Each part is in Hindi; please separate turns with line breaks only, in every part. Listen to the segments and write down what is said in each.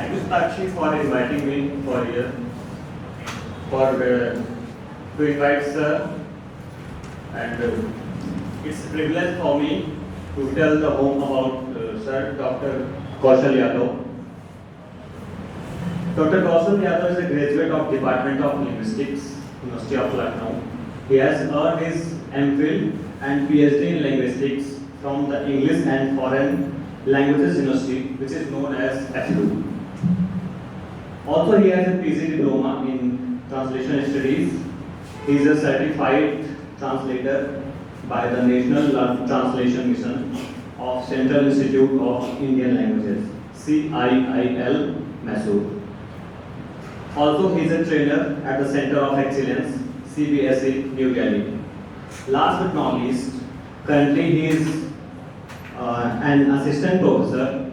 thank you, Sakshi, for inviting me for here, for to invite sir, and it's a privilege for me to tell the home about Sir Dr. Kaushal Yadav. Dr. Kaushal Yadav is a graduate of Department of Linguistics, University of Lucknow. He has earned his MPhil and PhD in Linguistics from the English and Foreign Languages University, which is known as FLU. Also, he has a PG diploma in Translation Studies. He is a certified translator by the National Translation Mission of Central Institute of Indian Languages, CIIL, Mysore. Also, he is a trainer at the Center of Excellence, CBSE, New Delhi. Last but not least, currently he is an assistant professor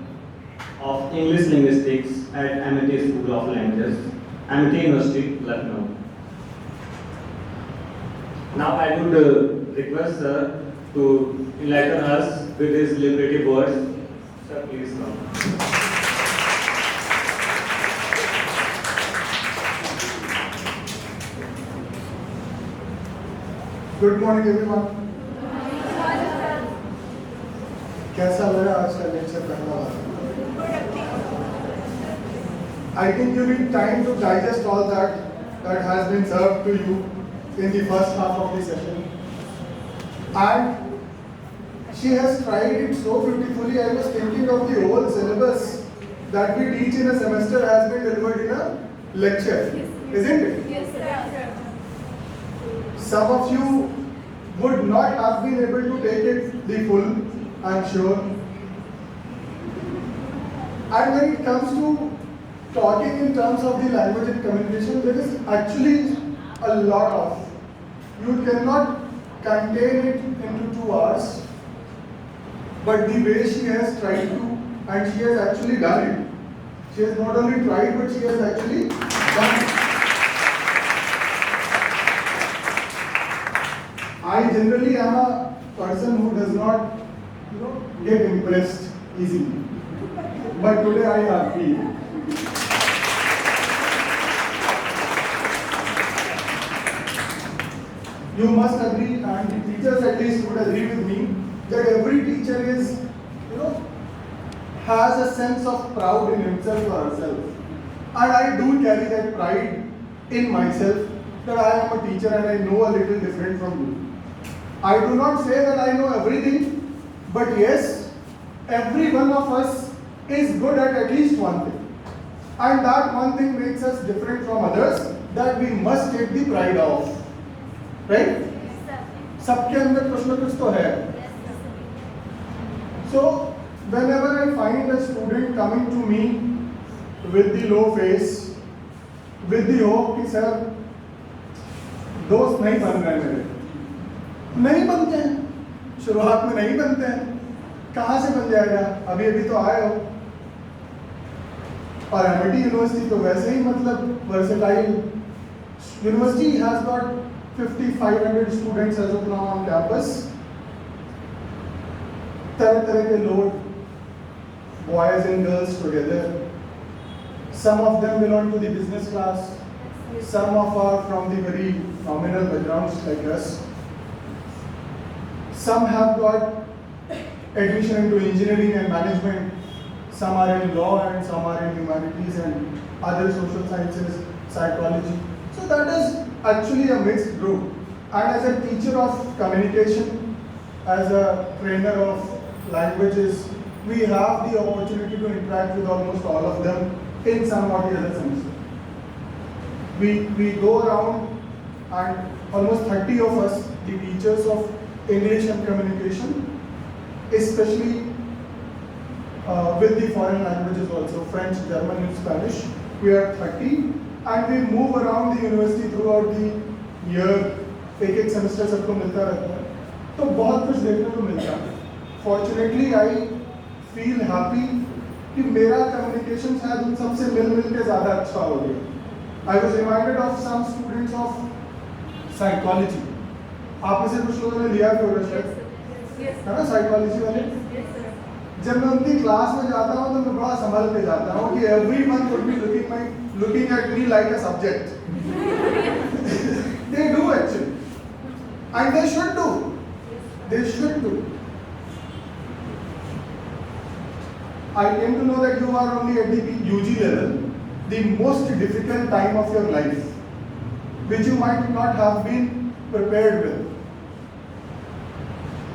of English Linguistics at Amity School of Languages, Amity University, Lucknow. Now I would request sir to enlighten us with his liberative words. Sir, please come.
Good morning everyone. कैसा लगा आज का लेक्चर पहला वाला? I think you need time to digest all that has been served to you in the first half of the session. And she has tried it so beautifully. I was thinking of the whole syllabus that we teach in a semester has been delivered in a lecture, isn't it?
Yes, sir.
Some of you would not have been able to take it the full, I'm sure. And when it comes to talking in terms of the language and communication, there is actually a lot of. You cannot contain it into 2 hours. But the way she has tried to, and she has actually done it. She has not only tried, but she has actually done it. I generally am a person who does not, get impressed easily. But today I have been. You must agree, and the teachers at least would agree with me, that every teacher is, has a sense of pride in himself or herself. And I do carry that pride in myself that I am a teacher and I know a little different from you. I do not say that I know everything, but yes, every one of us is good at least one thing. And that one thing makes us different from others that we must take the pride of. Right? सबके अंदर कुछ ना कुछ तो है. So, whenever I find a student coming to me with the low face, with the hope कि सर दोस्त नहीं बन रहे मेरे, नहीं बनते हैं, शुरुआत में नहीं बनते हैं, कहाँ से बन जाएगा? अभी अभी तो आए हो. और एमआईटी यूनिवर्सिटी तो वैसे ही मतलब versatile university has got 5,500 students as of now on campus. तरह के लोग, boys and girls together. Some of them belong to the business class. Some of are from the very nominal backgrounds like us. Some have got admission into engineering and management. Some are in law and some are in humanities and other social sciences, psychology. So that is actually a mixed group. And as a teacher of communication, as a trainer of languages, we have the opportunity to interact with almost all of them in some or the other semester. We go around and almost 30 of us, the teachers of English and communication, especially with the foreign languages also, French, German and Spanish, we are 30 and we move around the university throughout the year. एक सेमेस्टर सबको मिलता रहता है, तो बहुत कुछ देखने को मिलता है. Fortunately, I feel happy कि मेरा communication शायद उन सबसे मिल के ज़्यादा अच्छा हो गया. I was reminded of some students of psychology. आप में से कुछ लोगों ने लिया भी होगा शायद, है ना psychology वाले? जब मैं उनकी क्लास में जाता हूँ तो मैं बड़ा संभल के जाता हूँ कि everyone would be looking at me like a subject. They do actually, and they should do. They should do. I came to know that you are only at the UG level, the most difficult time of your life, which you might not have been prepared with.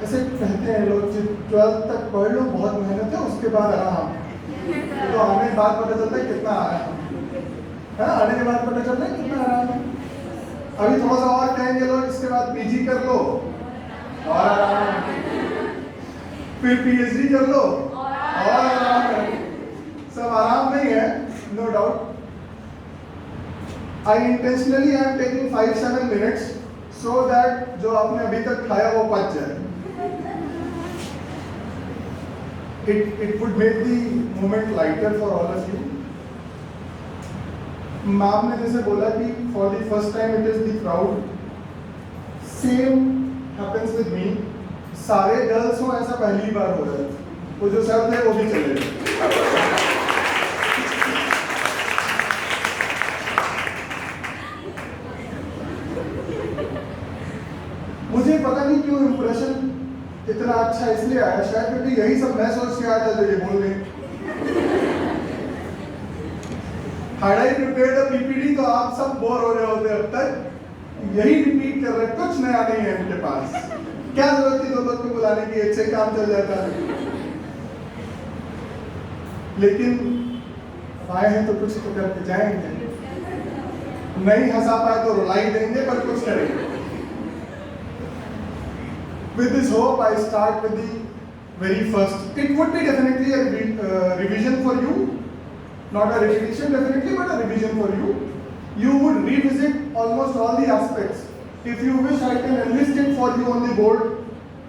ऐसे कहते हैं लोग कि 12th तक पढ़ लो, बहुत मेहनत है, उसके बाद आराम। तो आने के बाद पता चलता है कितना आराम है, आने के बाद पता चलता है कितना आराम है। अभी थोड़ा सा और कहेंगे लोग, इसके बाद पीजी कर लो और आराम, फिर पीएचडी कर लो और आराम है। सब आराम नहीं है, no doubt. I intentionally am taking 5-7 minutes so that जो आपने अभी तक खाया वो पच जाए। It would make the moment lighter for all of you. Ma'am ने जैसे बोला कि for the first time it is the crowd. Same happens with me. सारे गर्ल्स हो ऐसा पहली बार हो रहा है। वो जो सर थे वो भी चले गए। मुझे पता नहीं क्यों इम्प्रेशन इतना अच्छा इसलिए आया, शायद क्योंकि यही सब मैं सोच के आया था जो ये बोल रहे। Had I prepared a PPT तो आप सब बोर हो रहे होते अब तक। यही रिपीट कर रहे, कुछ नया नहीं है इनके पास। क्या जरूरत थी दो लोग को बुलाने की, एक से काम चल जाता है। लेकिन आए हैं तो कुछ तो करके जाएंगे, नहीं हंसा पाए तो रुलाई देंगे, पर कुछ करेंगे। With this hope, I start with the very first. It would be definitely a revision for you, not a repetition definitely, but a revision for you. You would revisit almost all the aspects. If you wish, I can enlist it for you on the board.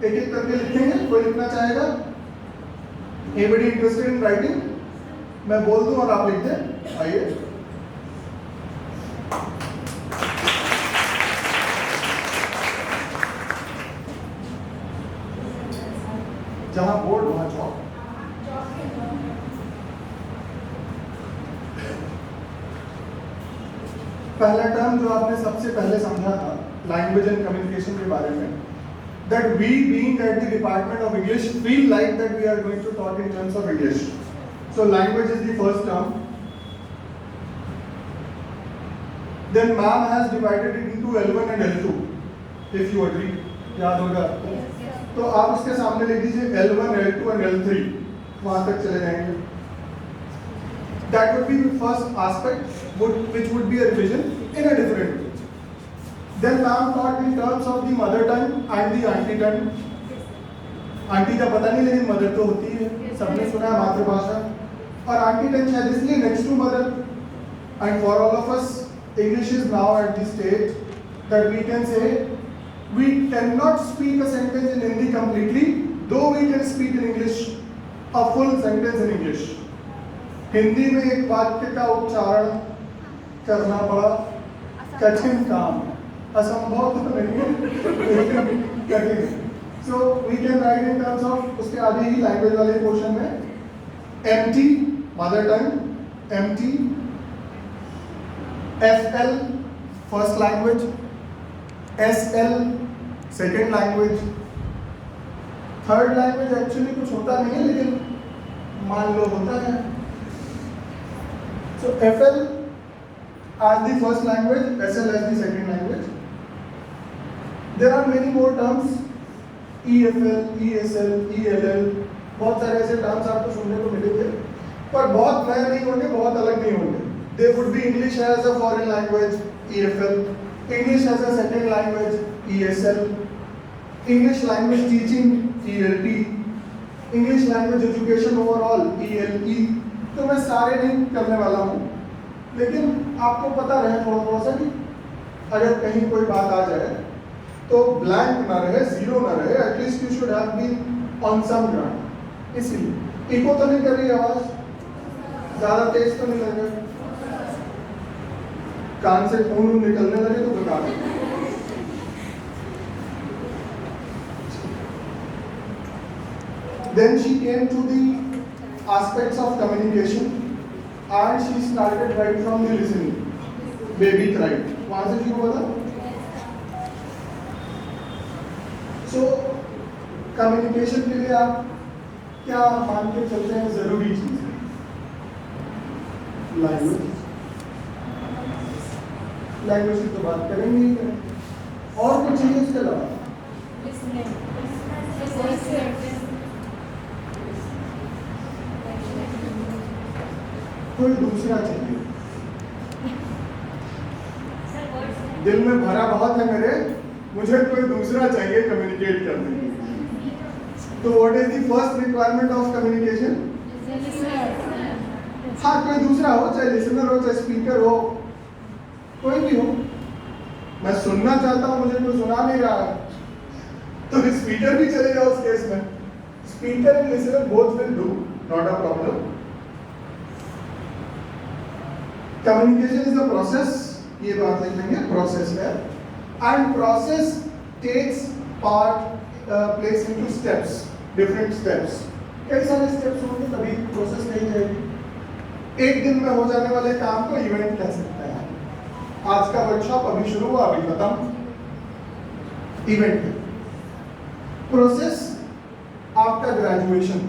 एक-एक करके लिखेंगे, कोई लिखना चाहेगा? Anybody interested in writing? मैं बोल दूं और आप लिख दें, आइए। जहां बोर्ड वहां चौक। पहला टर्म जो आपने सबसे पहले समझा था लैंग्वेज एंड कम्युनिकेशन के बारे में, that we being at the Department of English feel like that we are going to talk in terms of English. So language is the first term. Then ma'am has divided it into L1 and L2, if you agree. याद होगा आपको? तो आप उसके सामने लिख दीजिए L1, L2 and L3, वहां तक चले जाएंगे। That would be the first aspect, which would be a revision in a different way. Then ma'am taught in terms of the mother tongue and the auntie tongue. Aunty का पता नहीं लेकिन मदर तो होती है, सबने सुना है मातृभाषा। और आंटी tongue शायद इसलिए next to mother. And for all of us, English is now at the stage that we can say we cannot speak a sentence in Hindi completely, though we can speak in English a full sentence in English. Hindi में एक वाक्य का उच्चारण करना बड़ा कठिन काम है, असंभव तो नहीं है, लेकिन कठिन। So we can write in terms of उसके आगे ही लैंग्वेज वाले पोर्शन में MT mother tongue, MT, FL first language, SL second language. Third language actually कुछ होता नहीं है, लेकिन मान लो होता है। So FL as the first language, SL as the second language. There are many more terms, EFL, ESL, ELL, बहुत सारे ऐसे टर्म्स आपको सुनने को मिलेंगे, पर बहुत नए नहीं होंगे, बहुत अलग नहीं होंगे। They would be English as a foreign language, EFL, English as a second language, ESL, English language teaching, ELT, English language education overall, ELE। तो मैं सारे नहीं करने वाला हूँ, लेकिन आपको पता रहे थोड़ा थोड़ा सा कि अगर कहीं कोई बात आ जाए तो ब्लैंक ना रहे, जीरो ना रहे, at least you should have been on some ground. इसीलिए इको तो नहीं कर रही आवाज, ज्यादा तेज तो नहीं लग रहा, कान से खून निकलने लगे तो बता दें। Then she came to the aspects of communication and she started right from the listening. Baby cried. वहाँ से शुरू हुआ था. So communication के लिए आप क्या मान के चलते हैं जरूरी चीज है? लैंग्वेज की तो बात करेंगे ही करें. और कुछ चाहिए उसके अलावा? कोई दूसरा चाहिए. दिल में भरा बहुत है मेरे, मुझे कोई दूसरा चाहिए कम्युनिकेट करने के लिए. तो what is the first requirement of communication? हाँ, कोई दूसरा हो, चाहे लिसनर हो, चाहे स्पीकर हो, कोई भी हो. मैं सुनना चाहता हूँ, मुझे कोई सुना नहीं रहा है, तो स्पीकर भी चलेगा उस केस में. Speaker and listener both will do, not a problem. Communication is a process, ये बात लिख लेंगे, प्रोसेस है. And process takes place into steps, different steps. कई सारे स्टेप्स होंगे तभी प्रोसेस नहीं जाएगी. एक दिन में हो जाने वाले काम को इवेंट कह सकते हैं. आज का वर्कशॉप अभी शुरू हुआ, अभी खत्म, event. Process after graduation,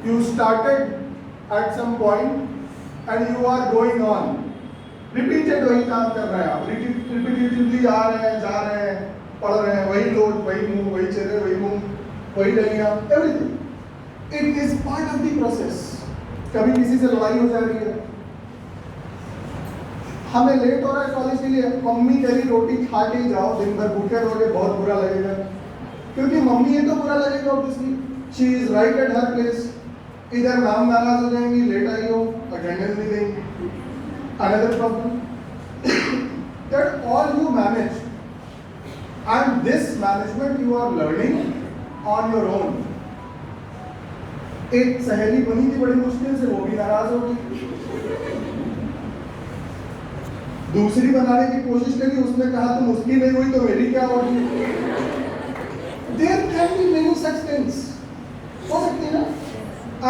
you started at some point and you are going on. Repeated वही काम कर रहे हैं आप, रिपीटेटिवली आ रहे हैं, जा रहे हैं, पढ़ रहे हैं, वही लोग, वही मुंह, वही चेहरे, वही मुंह, वही डलियां, everything. It is part of the process. कभी किसी से लड़ाई हो जा रही है, हमें लेट हो रहा है कॉलेज के लिए, मम्मी कह रही रोटी खा के ही जाओ, दिन भर भूखे रहोगे, बहुत बुरा लगेगा. क्योंकि मम्मी ये तो बुरा लगेगा obviously, she is right at her place. इधर मैम नाराज हो जाएंगी, लेट आई हो, अटेंडेंस नहीं देंगी. Another problem that all you manage, and this management you are learning on your own. एक सहेली बनी थी बड़ी मुश्किल से, वो भी नाराज हो गई. दूसरी बनाने की कोशिश करी, उसने कहा तुम उसकी नहीं हुई तो मेरी क्या होगी. There can be many such things. हो सकती है ना.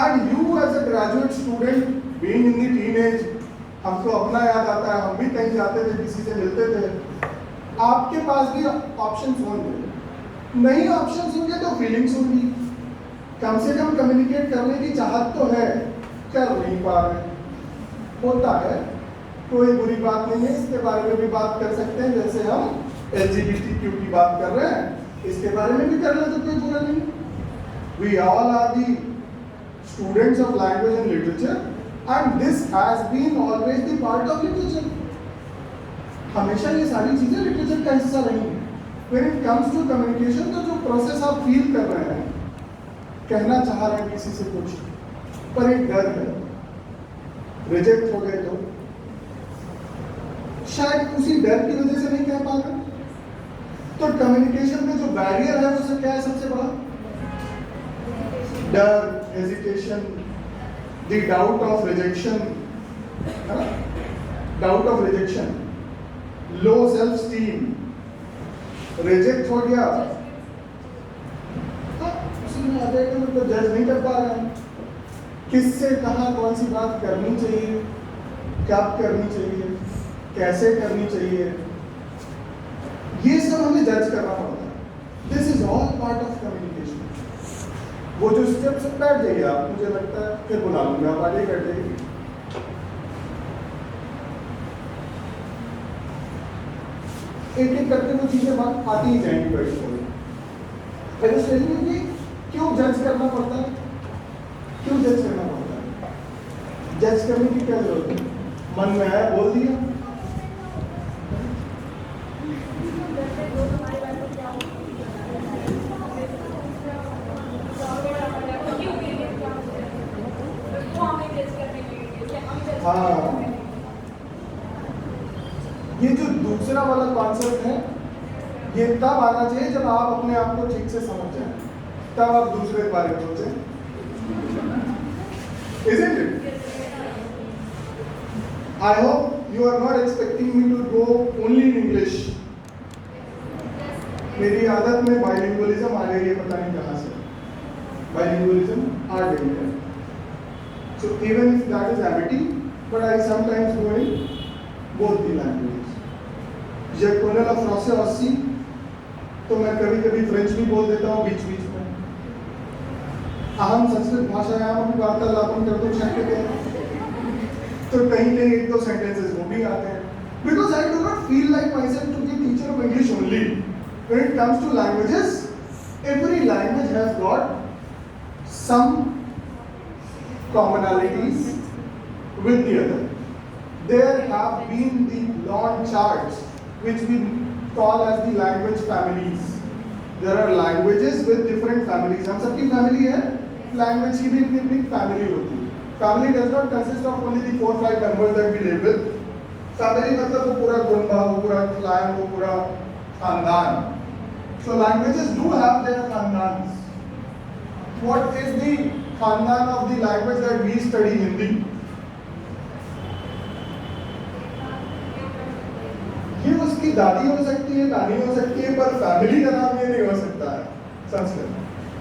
And you as a graduate student, being in the teenage, हमको अपना याद आता है, हम भी कहीं जाते थे, किसी से मिलते थे. आपके पास भी ऑप्शंस होंगे, नहीं ऑप्शंस होंगे तो फीलिंग्स होंगी. कम से कम कम्युनिकेट करने की चाहत तो है, कर नहीं पा रहे, होता है, कोई बुरी बात नहीं है. इसके बारे में भी बात कर सकते हैं, जैसे हम LGBTQ की बात कर रहे हैं, इसके बारे में भी कर रहे हैं, तो कोई बुरा नहीं. We all are the students of language and literature. And this has been always the part of literature. हमेशा ये सारी चीजें लिटरेचर का हिस्सा रही हैं. When it comes to communication, तो जो प्रोसेस आप फील कर रहे हैं, कहना चाह रहे हैं किसी से कुछ, पर एक डर है, रिजेक्ट हो गए तो शायद उसी डर की वजह से नहीं कह पा रहे. तो कम्युनिकेशन में जो बैरियर है वो क्या है सबसे बड़ा? डर, hesitation, the doubt of rejection, doubt of rejection, low self esteem, reject हो गया, उसी में आगे तो जज नहीं कर पा रहे हैं, किससे कहाँ कौन सी बात करनी चाहिए, कब करनी चाहिए, कैसे करनी चाहिए, ये सब हमें जज करना पड़ता है. This is all part of communication. वो जो स्टेप से बैठ जाइए आप, मुझे लगता है फिर बुला लूंगा, आप आगे कर जाइए. एक एक करके वो चीजें बात आती ही जाएंगी बैठ कर. क्यों जज करना पड़ता है, क्यों जज करना पड़ता है? जज करने की क्या जरूरत है? मन में आया बोल दिया. हाँ, ये जो दूसरा वाला कॉन्सेप्ट है, ये तब आना चाहिए जब आप अपने आप को ठीक से समझ जाएं, तब आप दूसरे के बारे में सोचें. Isn't it? I hope you are not expecting me to go only in English. मेरी आदत में बाइलिंगुअलिज्म आ गई है, पता नहीं कहाँ से. bilingualism are dangerous. So even if that is amity, but I sometimes go in both the languages. Je connais le français aussi, तो मैं कभी कभी फ्रेंच भी बोल देता हूँ बीच बीच में. अहम संस्कृत भाषायाम अपनी वार्तालापन कर्तुं शक्यते, तो कहीं कहीं एक दो सेंटेंसेस वो भी आते हैं. Because I do not feel like myself to be a teacher of English only. When it comes to languages, every language has got some commonalities with the other. There have been the lawn charts which we call as the language families. There are languages with different families. हम सबकी family है, language की भी अपनी family होती है. Family does not consist of only the 4-5 members that we live with. Family मतलब वो पूरा कुनबा, वो पूरा clan, वो पूरा खानदान. So languages do have their khandans. What is the khandan of the language that we study, Hindi? ये उसकी दादी हो सकती है, नानी हो सकती है, पर फैमिली का नाम ये नहीं हो सकता है. Sanskrit.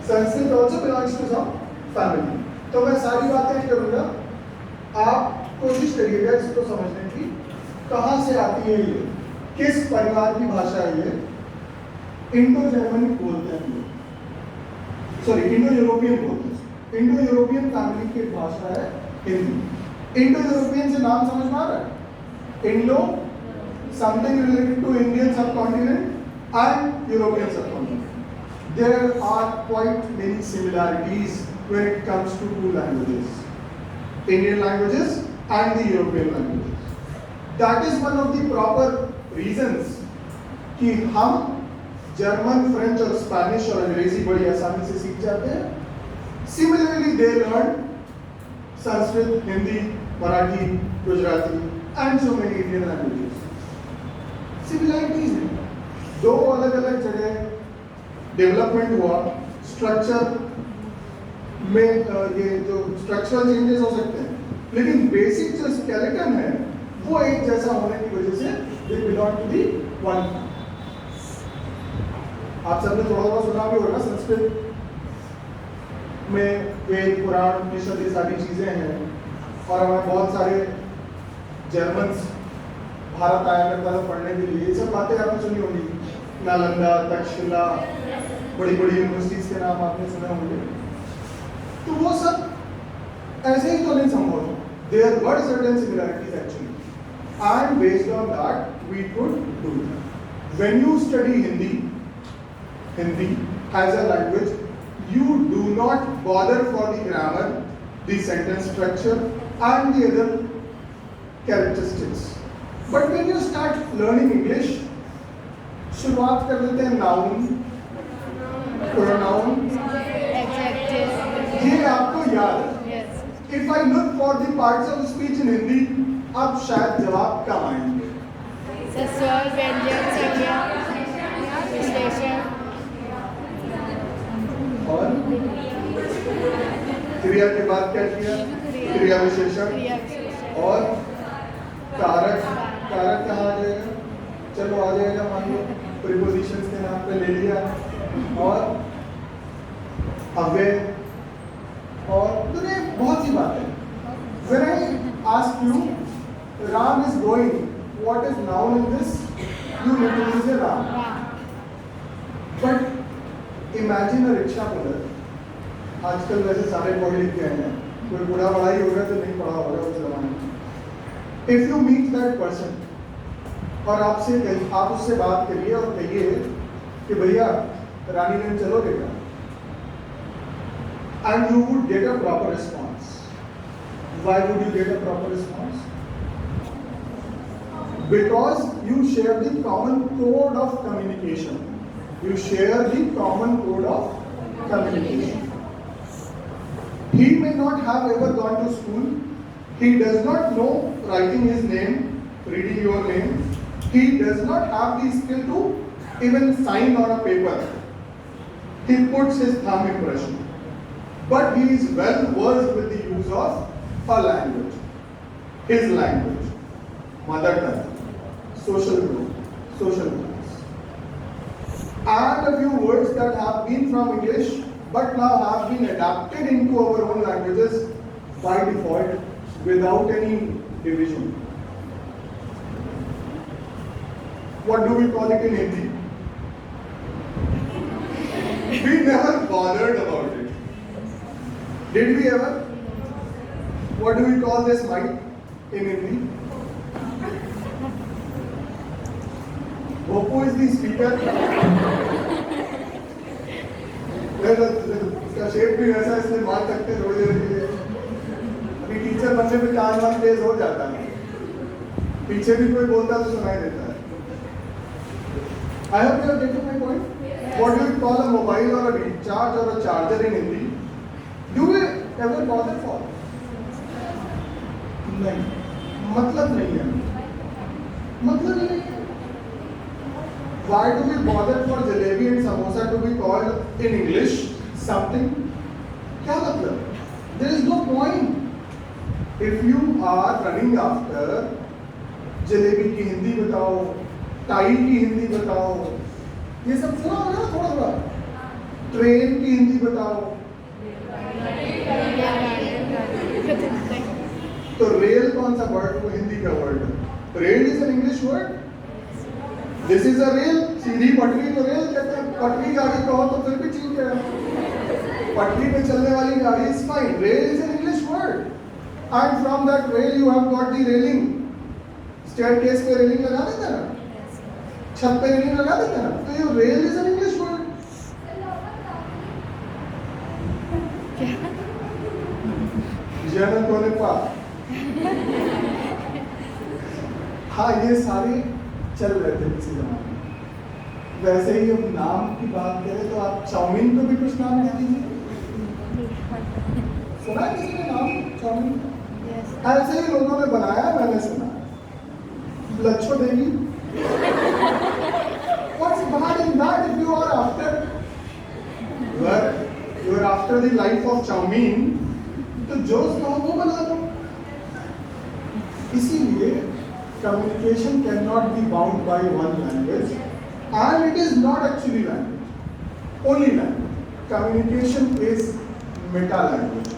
Sanskrit also belongs to some family. तो मैं सारी बातें करूँगा. आप कोशिश करिएगा इसको समझने की. कहाँ से आती है ये? किस परिवार की भाषा है ये? इंडो जर्मनिक बोलते हैं लोग. सॉरी, इंडो यूरोपियन बोलते हैं. इंडो यूरोपियन फैमिली की भाषा है हिंदी. इंडो यूरोपियन से नाम समझ में आ रहा है? Indo something related to Indian subcontinent and European subcontinent. There are quite many similarities when it comes to two languages, Indian languages and the European languages. That is one of the proper reasons कि हम जर्मन, फ्रेंच और स्पेनिश और अंग्रेजी बड़ी आसानी से सीख जाते हैं. Similarly, they learn Sanskrit, Hindi, Marathi, Gujarati and so many Indian languages. Similarities हैं. दो अलग अलग जगह डेवलपमेंट हुआ, स्ट्रक्चर में ये जो स्ट्रक्चरल चेंजेस हो सकते हैं, लेकिन बेसिक जो स्केलेटन है वो एक जैसा होने की वजह से they belong to the one. आप सबने थोड़ा बहुत सुना भी होगा, संस्कृत में वेद, पुराण, उपनिषद ये सारी चीजें हैं. और हमें बहुत सारे जर्मन्स भारत आया करता था पढ़ने के लिए. ये सब बातें आपने सुनी होंगी. नालंदा, तक्षशिला, बड़ी बड़ी यूनिवर्सिटीज के नाम आपने सुने होंगे. तो वो सब ऐसे ही तो नहीं संभव है. There were certain similarities actually, and based on that we could do that. When you study Hindi as a language, you do not bother for the grammar, the sentence structure, and the other characteristics. But when you start learning English, शुरुआत कर देते हैं noun, pronoun, ये आपको याद है. If I look for the parts of speech in Hindi, अब शायद जवाब कम आएंगे.
स्वर, व्यंजन, संज्ञा, विश्लेषण
और क्रिया के बाद क्या किया? क्रिया विशेषण और कारक. कारक कहाँ आ जाएगा? चलो आ जाएगा, मान लो प्रीपोजिशंस के नाम पे ले लिया. और अव्यय और दुनिया बहुत सी बातें. When I ask you, Ram is going, what is noun in this? You literally say Ram. But imagine a rickshaw puller. आजकल वैसे सारे पढ़ लिख गए हैं, कोई बूढ़ा बड़ा ही होगा तो नहीं पढ़ा होगा उस जमाने में. If you meet that person और आप उससे बात करिए और कहिए कि भैया रानीगंज चलोगे क्या? And you would get a proper response. Why would you get a proper response? Because you share the common code of communication. You share the common code of communication. He may not have ever gone to school. He does not know writing his name, reading your name. He does not have the skill to even sign on a paper. He puts his thumb impression. But he is well versed with the use of a language, his language, mother tongue, social group, social class, and a few words that have been from English but now have been adapted into our own languages by default without any division. What do we call it in Hindi? We never bothered about it. Did we ever? What do we call this mic in Hindi? Oppo is the speaker. इसका शेप भी वैसा, इसलिए मार सकते थोड़ी देर के लिए. अभी टीचर बनने पे कान वान तेज हो जाता है, पीछे भी कोई बोलता है तो सुनाई देता है. I hope you are getting my point. What do we call a mobile or a recharge or a charger in Hindi? Do we ever bother for? नहीं, मतलब नहीं है, मतलब ही नहीं है. Why do we bother for jalebi and samosa to be called in English something? क्या मतलब? There is no point. If you are running after jalebi की हिंदी बताओ, टाई की हिंदी बताओ, ये सब सुना होगा ना थोड़ा थोड़ा. ट्रेन की हिंदी बताओ. तो रेल कौन सा वर्ड, वो हिंदी का वर्ड है. Rail is an English word. This is a rail. सीधी पटरी को रेल कहते हैं. पटरी गाड़ी कहो तो फिर भी ठीक है, पटरी पे चलने वाली गाड़ी is fine. Rail is an English word. And from that rail you have got the railing. Staircase पे रेलिंग लगा देते हैं ना, छत पे रेलिंग लगा देते हैं ना, तो ये rail is an English word. जन कोने पा. हाँ, ये सारे चल रहे थे किसी जमाने में. वैसे ही अब नाम की बात करें तो आप चाउमीन को भी कुछ नाम दे दीजिए. सुना है किसी ने नाम चाउमीन? ऐसे ही लोगों ने बनाया, मैंने सुना. लच्छो देवी. What's bad in that if you are after the life of chowmein, तो जो कहो वो बना दो. इसीलिए communication cannot be bound by one language, and it is not actually language, only language. Communication is meta language.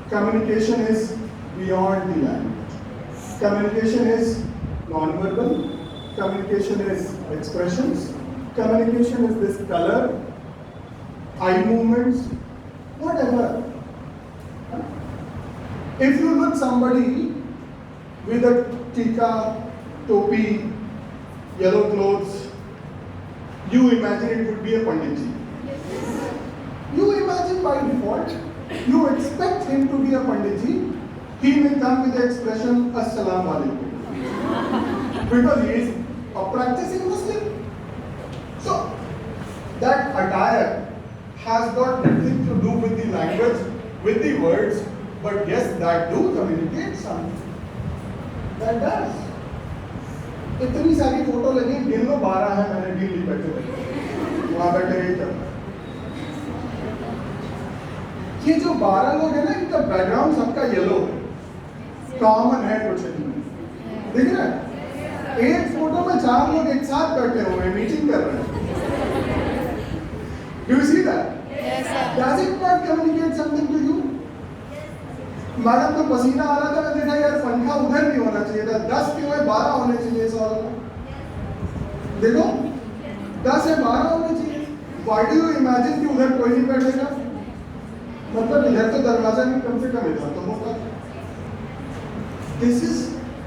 Communication is beyond the language. Communication is non-verbal. Communication is expressions. Communication is this color, eye movements, whatever. If you look somebody with a tika, topi, yellow clothes, you imagine it would be a panditji. You imagine by default, you expect him to be a panditji. He may come with the expression Assalamu alaikum because he is a practicing Muslim. So that attire has got nothing to do with the language, with the words, but yes, that do communicate something. That does. इतनी सारी फोटो लगी, गिन लो 12 है. मैंने गिन ली बैठे बैठे, वहां बैठे यही कर. ये जो 12 लोग हैं ना, इनका बैकग्राउंड सबका येलो है, कॉमन है कुछ नहीं. दिख रहा है? एक फोटो में 4 लोग एक साथ बैठे हुए हैं, मीटिंग कर रहे हैं. Do you see that?
Yes, sir.
Does it not communicate something to you? Madam को पसीना आ रहा था, मैं देखा यार पंखा उधर नहीं होना चाहिए था, 10 क्यों है, 12 होने चाहिए. इस वाले को देखो, 10 है, 12 होने चाहिए. Why do you imagine कि उधर कोई नहीं बैठेगा? मतलब इधर तो दरवाजा भी कम से कम इधर तो होगा. This is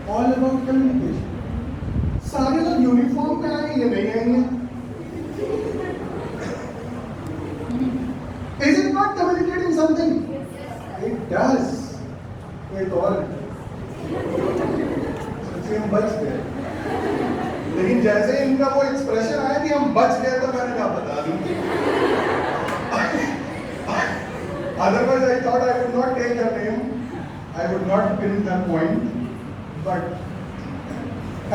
all about communication. सारे लोग यूनिफॉर्म पे आएंगे, ये नहीं आएंगे. Is it not communicating something? It does. एक और सोचिए, हम बच गए. लेकिन जैसे इनका वो एक्सप्रेशन आया कि हम बच गए, तो मैंने कहा बता दूं. Otherwise, I thought I would not take her name, I would not pin that point, but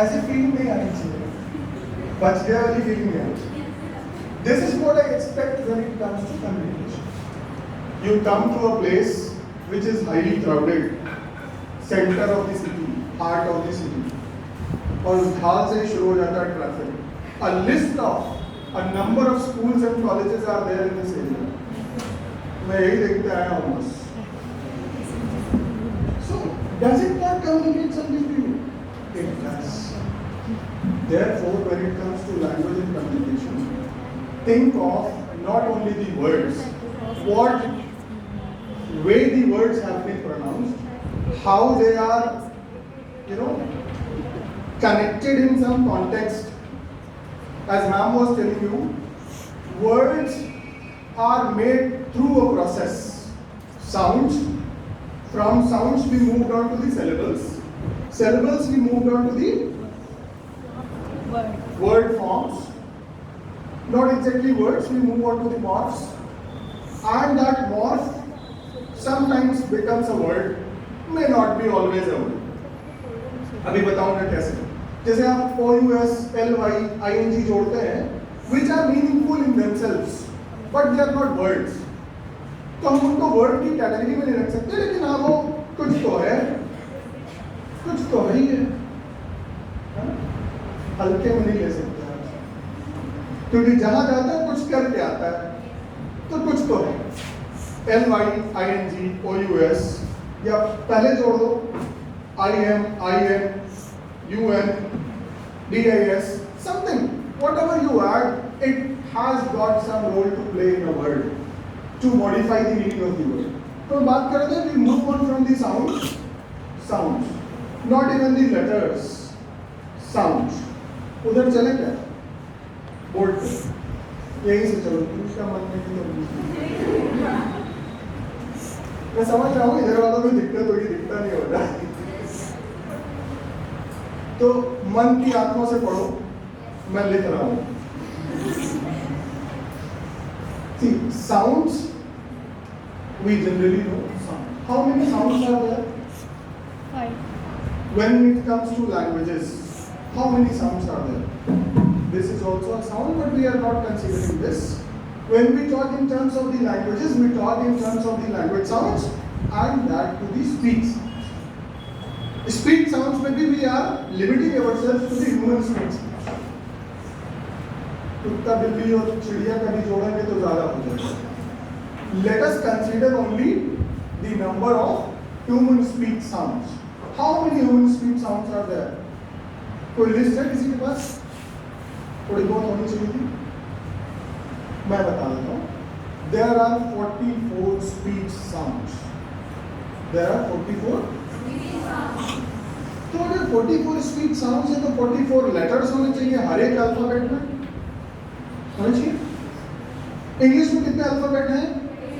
ऐसी फीलिंग नहीं आनी चाहिए. बच गया वाली फीलिंग नहीं आनी चाहिए. This is what I expect when it comes to communication. You come to a place which is highly crowded, center of the city, heart of the city, और उस हाल से शुरू हो जाता है traffic. A list of a number of schools and colleges are there in this area. मैं यही देखते आया हूँ बस. So does it not communicate something to you? It does. Therefore, when it comes to language and communication, think of not only the words, what way the words have been pronounced, how they are, connected in some context. As ma'am was telling you, words are made through a process. Sounds, from sounds we moved on to the syllables. Syllables we moved on to the word forms. Not exactly words, we move on to the morphs. And that morph sometimes becomes a word, may not be always a word. अभी बताऊंगा कैसे. जैसे आप OUS, LY, ING जोड़ते हैं, which are meaningful in themselves, but they are not words. तो हम उनको वर्ड की कैटेगरी में नहीं रख सकते, लेकिन हाँ वो कुछ तो है, कुछ तो है ही है. हल्के में नहीं ले सकते आप, क्योंकि जहां जाता है कुछ करके आता है, तो कुछ तो है. LY, ING, OUS, या पहले जोड़ दो IM, IN, UN, DIS, something, whatever you add, it has got some role to play in a word to modify the meaning of the word. तो बात कर रहे थे, we move on from the sounds, not even the letters, sounds. उधर चले क्या? बोर्ड पे यही से चलो, क्या मन में की मैं समझ रहा हूँ इधर वालों को दिक्कत होगी, दिखता नहीं होगा. तो मन की आत्मा से पढ़ो, मैं लिख रहा हूँ. See, sounds we generally know. How many sounds are there?
5.
When it comes to languages, how many sounds are there? This is also a sound, but we are not considering this. When we talk in terms of the languages, we talk in terms of the language sounds and that to the speech sounds. Speech sounds, maybe we are limiting ourselves to the human speech sounds. कुत्ता बिल्ली और चिड़िया का भी जोड़ेंगे तो ज़्यादा हो जाएगा. Let us consider only the number of human speech sounds. How many human speech sounds are there? कोई लिस्ट है किसी के पास? थोड़ी बहुत होनी चाहिए थी. मैं बता देता हूँ. There are 44 speech sounds. There are 44. तो अगर 44 speech sounds है तो 44 letters होने चाहिए हर एक अल्फाबेट में. होने चाहिए. इंग्लिश में कितने अल्फाबेट हैं?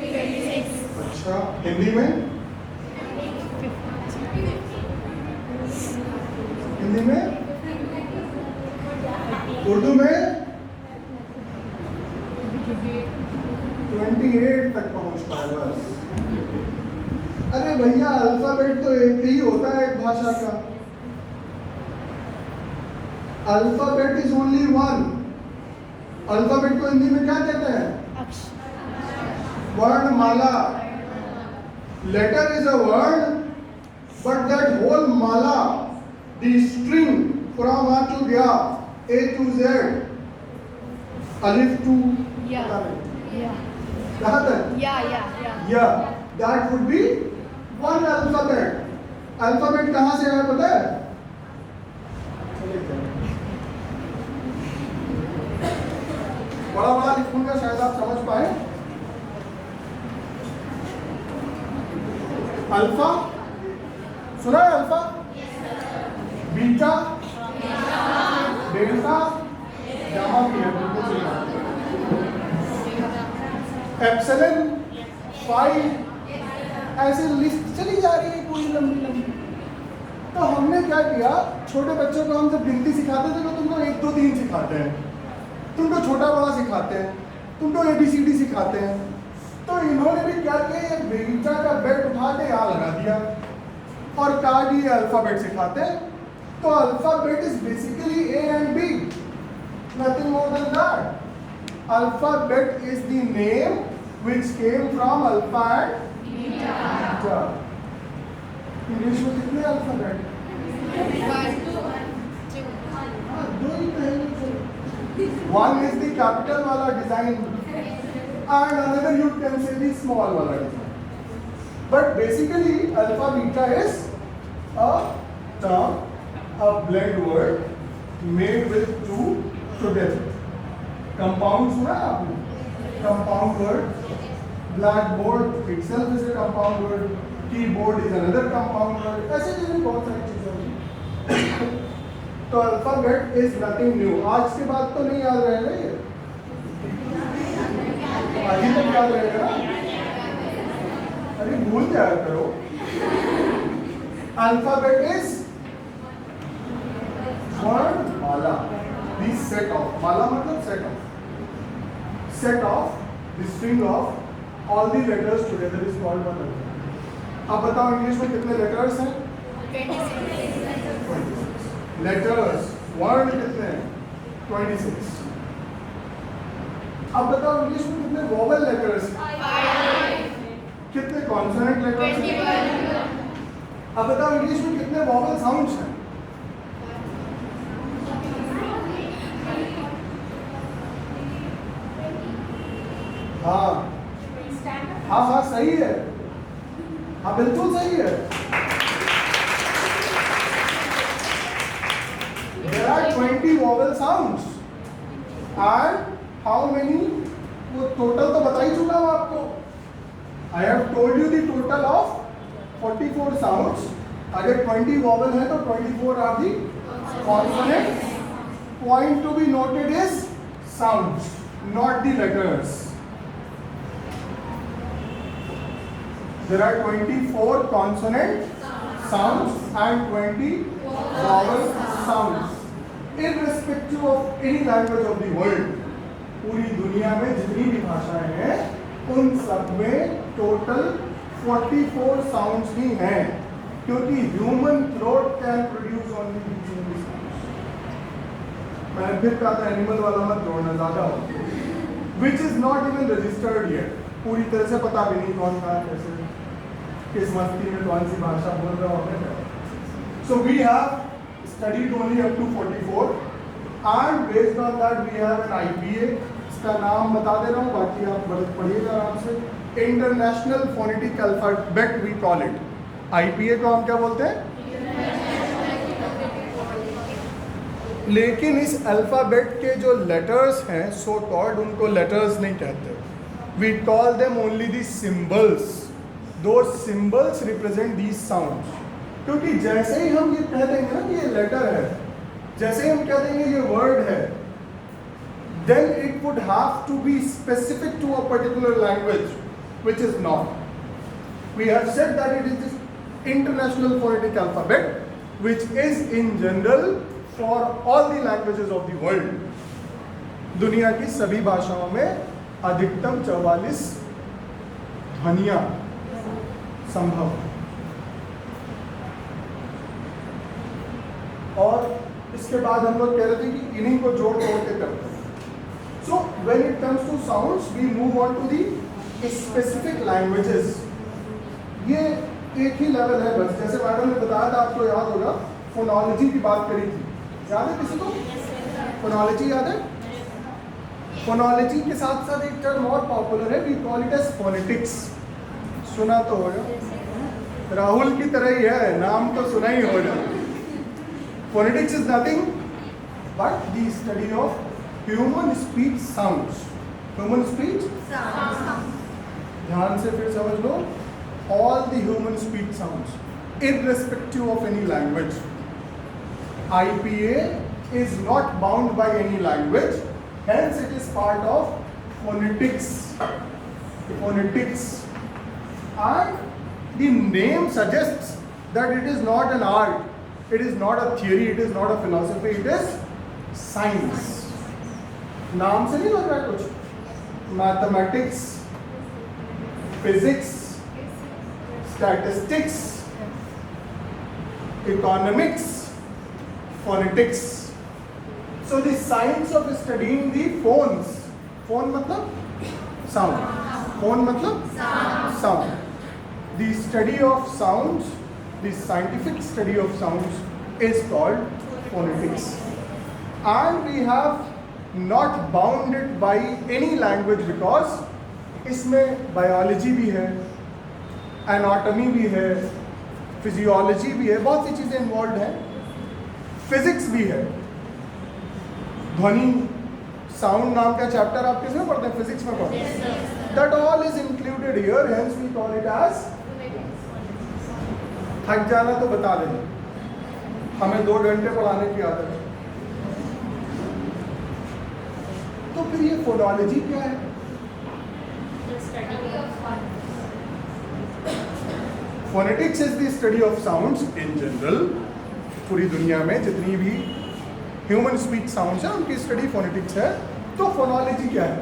26.
अच्छा, हिंदी में? हिंदी में? उर्दू में? 28 तक पहुंच पाए बस. अरे भैया, अल्फाबेट तो एक ही होता है एक भाषा का. Alphabet is only one. Alphabet को हिंदी में क्या कहते हैं? वर्णमाला. Letter is a word, but that whole माला, द स्ट्रिंग फ्रॉम आ टू या, A to Z, alif to कहाँ तक? या. That would be one alphabet. Alphabet कहाँ से आया पता है? बड़ा बड़ा लिखूंगा शायद आप समझ पाए. अल्फा सुना है? अल्फा, बीटा, डेल्टा, गामा भी है, बिल्कुल सही बात है. एप्सिलॉन, पाई, ऐसे लिस्ट चली जा रही है पूरी लंबी लंबी. तो हमने क्या किया, छोटे बच्चों को हम जब गिनती सिखाते थे तो तुमको 1 2 3 सिखाते हैं, तुमको छोटा बड़ा सिखाते हैं, तुमको ABCD सिखाते हैं. तो इन्होंने भी क्या किया, ये बीटा का बेट उठा के यहाँ लगा दिया और कहा कि ये अल्फाबेट सिखाते हैं. तो alphabet is basically A and B, nothing more than that. Alphabet is the name which came from alpha and beta. English में कितने अल्फाबेट?
1, 2,
2 ही कहेंगे. 1 is the capital वाला design. and another you can say the small wala design. But basically alpha beta is a term, a blend word made with two together. Compound सुना है आपने? Compound word. Blackboard itself is a compound word. Keyboard is another compound word. ऐसे जैसे बहुत सारी चीजें होती हैं. तो अल्फाबेट इज नथिंग न्यू. आज के बाद तो नहीं याद रहेगा ये. अभी तक याद रहेगा ना? अरे भूल जाया करो. अल्फाबेट इज वर्णमाला. The set of, माला मतलब set of the string of all the letters together is called one alphabet. अब बताओ इंग्लिश में कितने लेटर्स हैं? 26. लेटर्स वर्ण कितने हैं? 26. अब बताओ इंग्लिश में कितने वोवेल लेटर्स हैं? कितने कॉन्सोनेंट लेटर्स हैं? अब बताओ इंग्लिश में कितने वोवेल साउंड्स हैं? हाँ सही है. हाँ बिल्कुल सही है. There are 20 vowel sounds and how many? वो टोटल तो बता ही चुका हूँ आपको. I have told you the total of 44 sounds. अगर 20 vowel है तो 24 are the consonants. Point to be noted is sounds, not the letters. There are 24 consonant sounds and 20 vowel sounds. Irrespective of any language of the world, पूरी दुनिया में जितनी भी भाषाएं हैं, उन सब में टोटल 44 साउंड्स ही हैं, क्योंकि human throat can produce only these sounds. मैंने फिर कहा था एनिमल वाला मत जोड़ना ज़्यादा हो, which is not even registered yet. पूरी तरह से पता भी नहीं कौन कहाँ कैसे किस मस्ती में कौन सी भाषा बोल रहा होगा. So we have studied only up to 44 and based on that we have an IPA. इसका नाम बता दे रहा हूँ, बाकी आप पढ़िएगा आराम से. International phonetic alphabet we call it. IPA को हम क्या बोलते हैं? लेकिन इस अल्फाबेट के जो लेटर्स हैं सो कॉल्ड, उनको लेटर्स नहीं कहते. We call them only the symbols. Those symbols represent these sounds. क्योंकि जैसे ही हम ये कह देंगे ना कि ये लेटर है, जैसे ही हम कह देंगे ये वर्ड है, then it would have to be specific to a particular language, which is not. We have said that it is this international phonetic alphabet, which is in general for all the languages of the world. दुनिया की सभी भाषाओं में अधिकतम 44 ध्वनियां संभव. और इसके बाद हम लोग कह रहे थे कि इन्हीं को जोड़ तोड़ के करते हैं. So when it comes to sounds we move on to the specific languages. ये एक ही लेवल है बस. जैसे मैडम ने बताया था, आपको याद होगा, फोनोलॉजी की बात करी थी. याद है किसी को? फोनोलॉजी याद है? फोनोलॉजी के साथ साथ एक टर्म और पॉपुलर है, we call it as phonetics. सुना तो होगा, राहुल की तरह ही है, नाम तो सुना ही होगा. Phonetics is nothing but the study of human speech sounds. Human speech ध्यान से फिर समझ लो. All the human speech sounds irrespective of any language. IPA is not bound by any language, hence it is part of phonetics. And the name suggests that it is not an art, it is not a theory, it is not a philosophy, it is science. नाम से नहीं लग रहा है कुछ? Mathematics, physics, statistics, economics, phonetics. So the science of studying the phones. Phone मतलब sound. Phone मतलब sound. The study of sounds, the scientific study of sounds is called phonetics. And we have not bound it by any language because इसमें बायोलॉजी भी है, एनाटॉमी भी है, फिजियोलॉजी भी है, बहुत सी चीज़ें इन्वॉल्व हैं, फिजिक्स भी है। ध्वनि साउंड नाम का चैप्टर आप किसमें पढ़ते हैं? फिजिक्स में पढ़ते हैं। That all is included here, hence we call it as. थक जाना तो बता देना, हमें 2 घंटे पढ़ाने की आदत है। तो फिर ये फोनोलॉजी क्या है? Phonetics is the study of sounds in general. पूरी दुनिया में जितनी भी ह्यूमन स्पीच साउंड्स हैं उनकी स्टडी फोनेटिक्स है। तो फोनोलॉजी क्या है?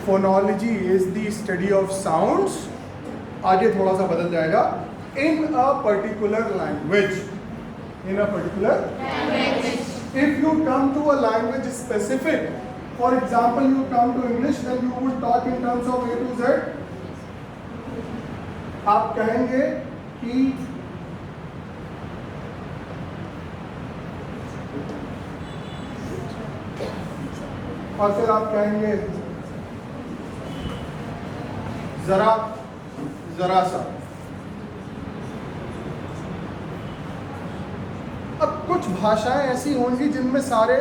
Phonology is the study of sounds, आगे थोड़ा सा बदल जाएगा, in a particular language. In a particular language. If you come to a language specific, for example, you come to English, then you would talk in terms of A to Z. आप कहेंगे कि और फिर आप कहेंगे जरा, जरा सा। अब कुछ भाषाएं ऐसी होंगी जिनमें सारे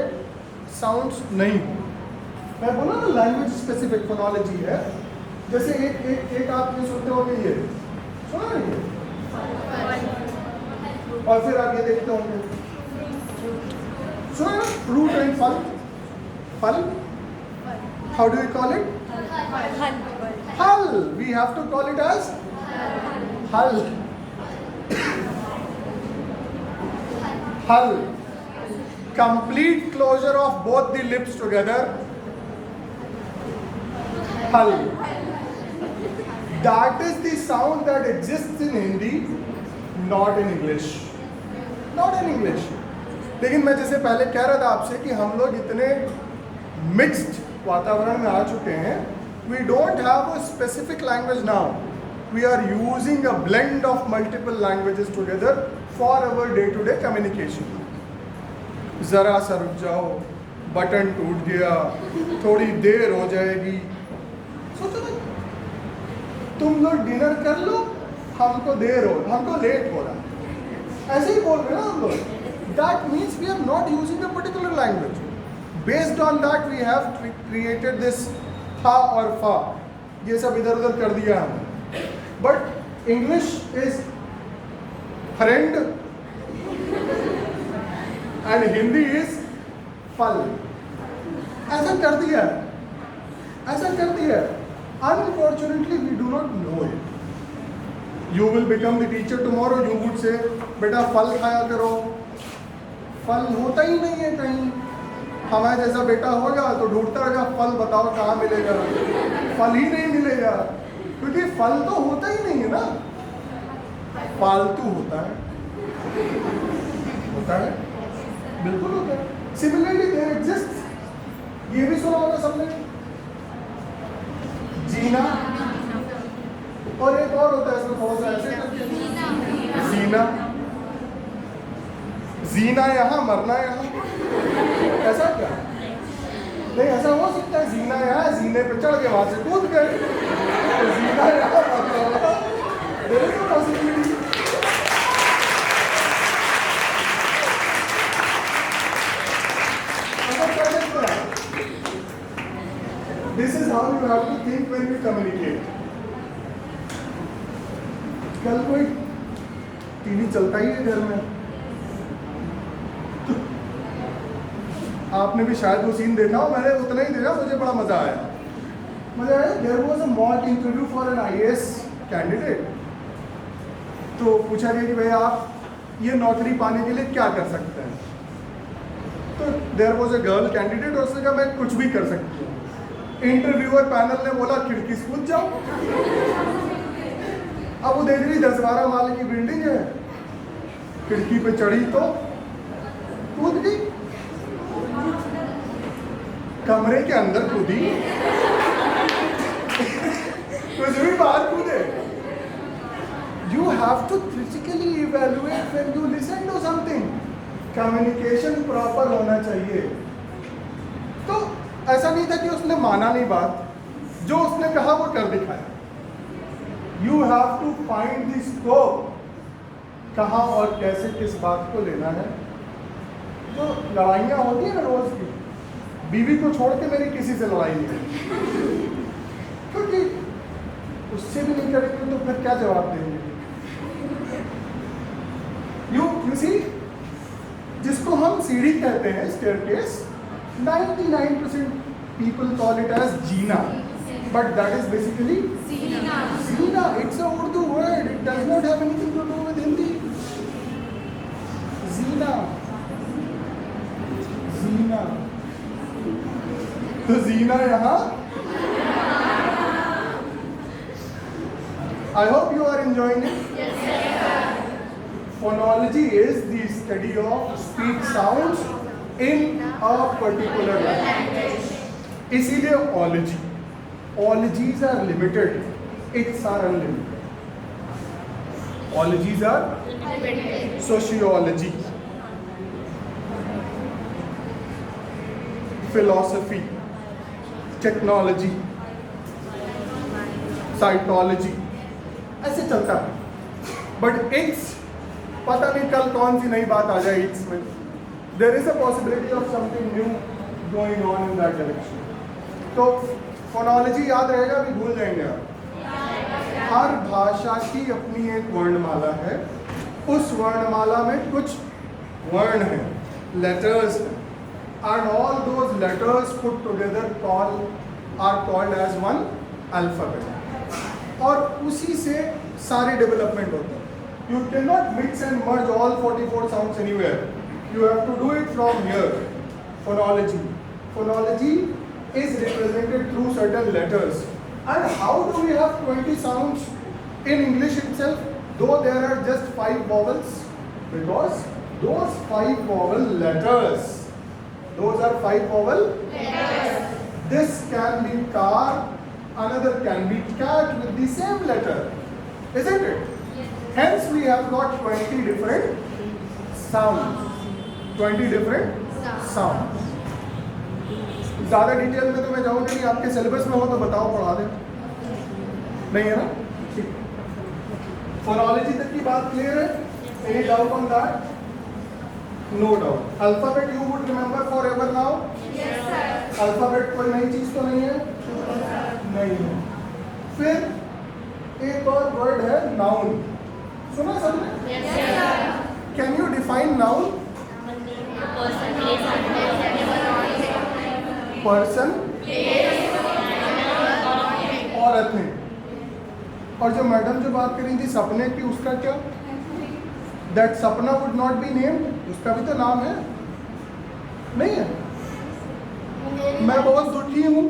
साउंड्स नहीं हो। मैं बोला ना लैंग्वेज स्पेसिफिक फोनोलॉजी है। जैसे एक आप ये सुनते होंगे, ये सुना है ये, और फिर आप ये देखते होंगे, सुना ना, फ्रूट एंड फल। फल, how do you call it? हल। We have to call it as हल। Hull. Complete closure of both the lips together. Hull. That is the sound that exists in Hindi, not in English. Not in English. लेकिन मैं जैसे पहले कह रहा था आपसे कि हम लोग इतने मिक्स्ड वातावरण में आ चुके हैं, we don't have a specific language now. We are using a blend of multiple languages together for our day-to-day communication. जरा सा रुक जाओ, बटन टूट गया, थोड़ी देर हो जाएगी। सोचो ना, तुम लोग डिनर कर लो, हमको देर हो, हमको लेट हो रहा, ऐसे ही बोल रहे हैं ना हम लोग। That means we are not using a particular language. Based on that we have created this था और फा, ये सब इधर उधर कर दिया हमने। But English is friend and Hindi is फल। ऐसा कर दिया, ऐसा कर दिया। Unfortunately we do not know it. You will become the teacher tomorrow. You would say, बेटा फल खाया करो। फल होता ही नहीं है कहीं। हमारा जैसा बेटा होगा तो ढूंढता रहेगा फल, बताओ कहाँ मिलेगा। फल ही नहीं मिलेगा, क्योंकि फल तो होता ही नहीं है ना, फालतू होता है। होता है, बिल्कुल होता है। सिमिलरली देयर एग्जिस्ट्स, ये भी सुना होगा सबने, जीना, और एक और होता है इसमें थोड़ा सा ऐसे, जीना। जीना यहाँ, मरना यहाँ, ऐसा क्या? नहीं, ऐसा हो सकता है जीना यहाँ, जीने पे चढ़ के वहां से कूद गए, तो जीना यहाँ, मरना possibility. This is how you have to think when you communicate. कल कोई टीवी चलता ही है घर में, आपने भी शायद वो सीन देखा हो, मैंने उतना ही देखा, मुझे बड़ा मजा आया। There was a mock interview for an IAS candidate. तो पूछा गया कि भाई आप ये नौकरी पाने के लिए क्या कर सकते हैं। तो there was a girl candidate और उसने कहा मैं कुछ भी कर सकती हूँ। इंटरव्यूअर पैनल ने बोला खिड़की से कूद जाओ। अब वो देख रही 10-12 माले की बिल्डिंग है, खिड़की पे चढ़ी तो कूद गई, कमरे के अंदर कूदी, कुछ भी बाहर कूदे। You have to critically evaluate when you listen to something. Communication proper होना चाहिए। तो ऐसा नहीं था कि उसने माना नहीं बात, जो उसने कहा वो कर दिखाया. You have to find the scope, कहाँ और कैसे किस बात को लेना है. जो लड़ाइयाँ होती है ना रोज की, बीवी को छोड़ के मेरी किसी से लड़ाई नहीं है, क्योंकि उससे भी नहीं करेंगे तो फिर क्या जवाब देंगे. यू सी, जिसको हम सीढ़ी कहते हैं, staircase, 99% people call it as jeena, but that is basically jeena. It's a Urdu word. It does not have anything to do with Hindi. जीना, जीना. तो जीना यहाँ. I hope you are enjoying it. Phonology is the study of speech sounds in a particular language. इसीलिए ology. Ologies are limited. Its are unlimited. Ologies are sociology, philosophy, technology, psychology. ऐसे चलता है. But it's, पता नहीं कल कौन सी नई बात आ जाए it's में. There is a possibility of something new going on in that direction. तो फोनोलॉजी याद रहेगा, अभी भूल जाएंगे आप. हर भाषा की अपनी एक वर्णमाला है. उस वर्णमाला में कुछ वर्ण हैं, लेटर्स हैं, and all those letters put together are called as one alphabet. और उसी से सारे डेवलपमेंट होते हैं. You cannot mix and merge all 44 sounds anywhere. You have to do it from here. Phonology. Phonology is represented through certain letters. And how do we have 20 sounds in English itself, though there are just 5 vowels? Because those 5 vowel letters, those are 5 vowel letters. This can be car, another can be cat with the same letter, isn't it? Hence we have got 20 different sounds. 20 different sounds. ज़्यादा डिटेल में तो मैं जाऊँगा नहीं, आपके सिलेबस में हो तो बताओ, पढ़ा दें. नहीं है ना? ठीक. फोनोलॉजी तक की बात क्लियर है? Any doubt on that? No doubt. Alphabet you would remember forever now?
Yes sir.
Alphabet कोई नई चीज़ तो नहीं है? नहीं है. फिर एक और वर्ड है noun. सुना सबने?
Yes sir.
Can you define noun? Person, और a thing. और जो मैडम जो बात करी थी सपने की, उसका क्या? That सपना would not be named. उसका भी तो नाम है, नहीं है? मैं बहुत दुखी हूँ.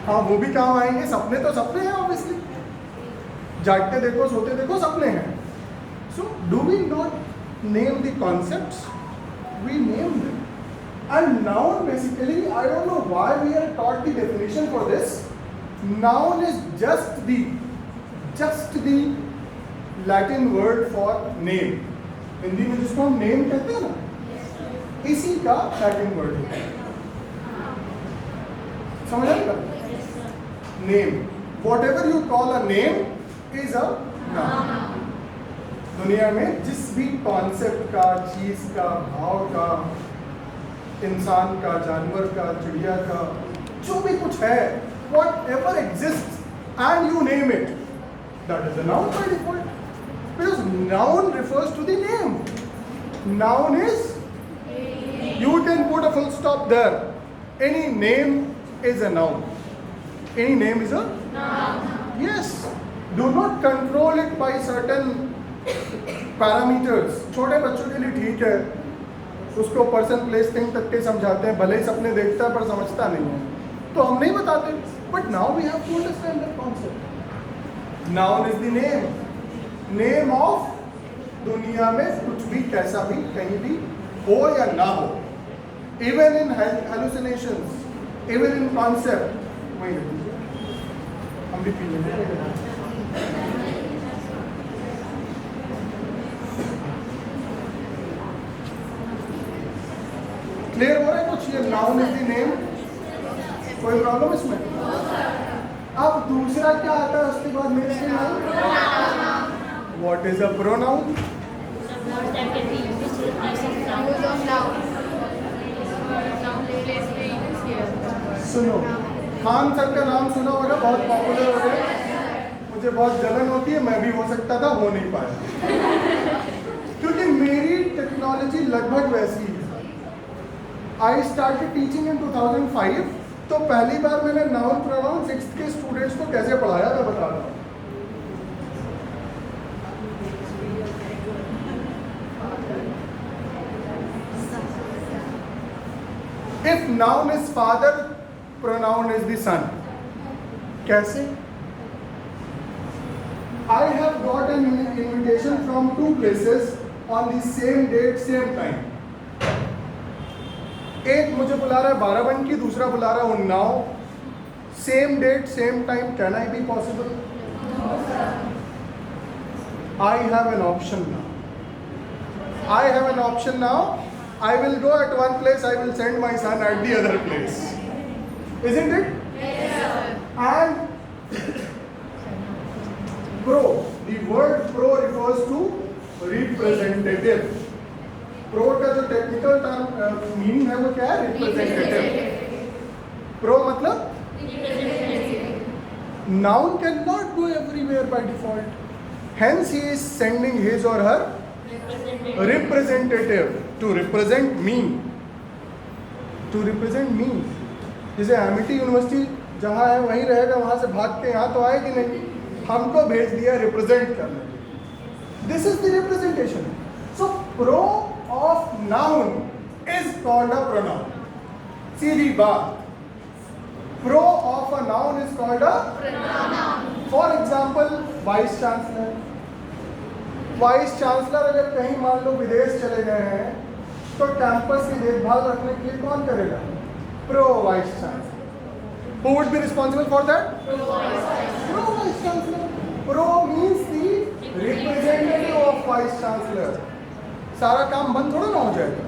हाँ, वो भी काम आएंगे. सपने तो सपने हैं ऑब्वियसली. जागते देखो, सोते देखो, सपने हैं. So do we not name the concepts? We name them. And noun basically, I don't know why we are taught the definition for this. Noun is just the Latin word for name. Hindi में जिसको हम name कहते हैं ना, इसी का Latin word है. समझ आएगा? Name. Whatever you call a name is a noun. दुनिया में जिस भी कॉन्सेप्ट का, चीज का, भाव का, इंसान का, जानवर का, चिड़िया का, जो भी कुछ है, whatever exists and you name it, that is a noun by default. Because noun refers to the name. Noun is, you can put a full stop there. Any name is a noun. Any name is a noun. Yes. Do not control it by certain parameters. छोटे बच्चों के लिए ठीक है, उसको पर्सन प्लेस थिंग तक के समझाते हैं, भले ही सपने देखता है पर समझता नहीं है, तो हम नहीं बताते. But now we have to understand that concept. Noun is the name, name of दुनिया में कुछ भी, कैसा भी, कहीं भी हो या ना हो. Even in hallucinations, even in concept. वही हम भी पी लेंगे. क्लियर हो रहा है कुछ? ये नाउन इज द नेम, कोई प्रॉब्लम इसमें? अब दूसरा क्या आता है उसके बाद मेरे से noun? What is a pronoun? सुनो, खान सर का नाम सुना होगा, बहुत पॉपुलर हो गए। मुझे बहुत जलन होती है, मैं भी हो सकता था, हो नहीं पाया क्योंकि मेरी टेक्नोलॉजी लगभग वैसी है। आई स्टार्टेड टीचिंग इन 2005, तो पहली बार मैंने नाउन प्रोनाउन 6th के स्टूडेंट्स को कैसे पढ़ाया मैं बता रहा हूँ। If noun is father, pronoun is the son. कैसे? I have got an invitation from 2 places on the same date, same time. एक मुझे बुला रहा है 12 बन की, दूसरा बुला रहा है Unnao. Same date same time, can I be possible? I have an option now. I have an option now. I will go at one place, I will send my son at the other place. Isn't it? Yes. And pro, the word pro refers to representative. Pro का जो टेक्निकल टर्म मीनिंग है वो क्या है? रिप्रेजेंटेटिव। प्रो मतलब noun cannot go everywhere by default. Hence he is sending his or her representative to represent me. To represent me. जैसे एमिटी यूनिवर्सिटी जहाँ है वहीं रहेगा, वहाँ से भाग के यहाँ तो आएगी नहीं, हमको भेज दिया रिप्रेजेंट करने। This is the representation. So pro of noun is called a pronoun. सीधी बात, pro of a noun is called a pronoun. For example vice chancellor. Vice chancellor अगर कहीं मान लो विदेश चले गए हैं तो कैंपस की देखभाल रखने के लिए कौन करेगा? Pro vice chancellor. Who would be responsible for that? Pro vice chancellor. Pro means the representative of vice chancellor. सारा काम बंद थोड़ा ना हो जाएगा।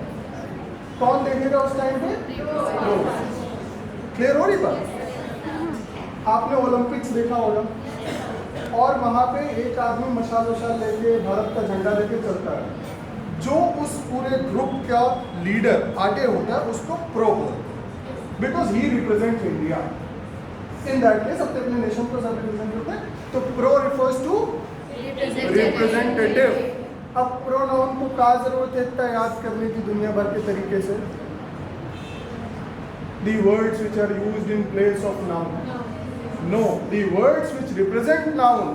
कौन देखेगा उस टाइम पे? प्रो। क्लियर हो रही बात? आपने ओलंपिक्स देखा होगा और वहां पे एक आदमी मशाल वशाल लेके भारत का झंडा लेके चलता है। जो उस पूरे ग्रुप का लीडर आगे होता है उसको प्रो बोलते हैं, because he represent India. In that case अपने अपने नेशन को सब रिप्रेजेंट करते हैं। तो प्रो रिफर्स टू रिप्रेजेंटेटिव। अब प्रोनाउन को क्या जरूरत है इतना याद करने की दुनिया भर के तरीके से? The words which are used in place of noun. No, the words which represent noun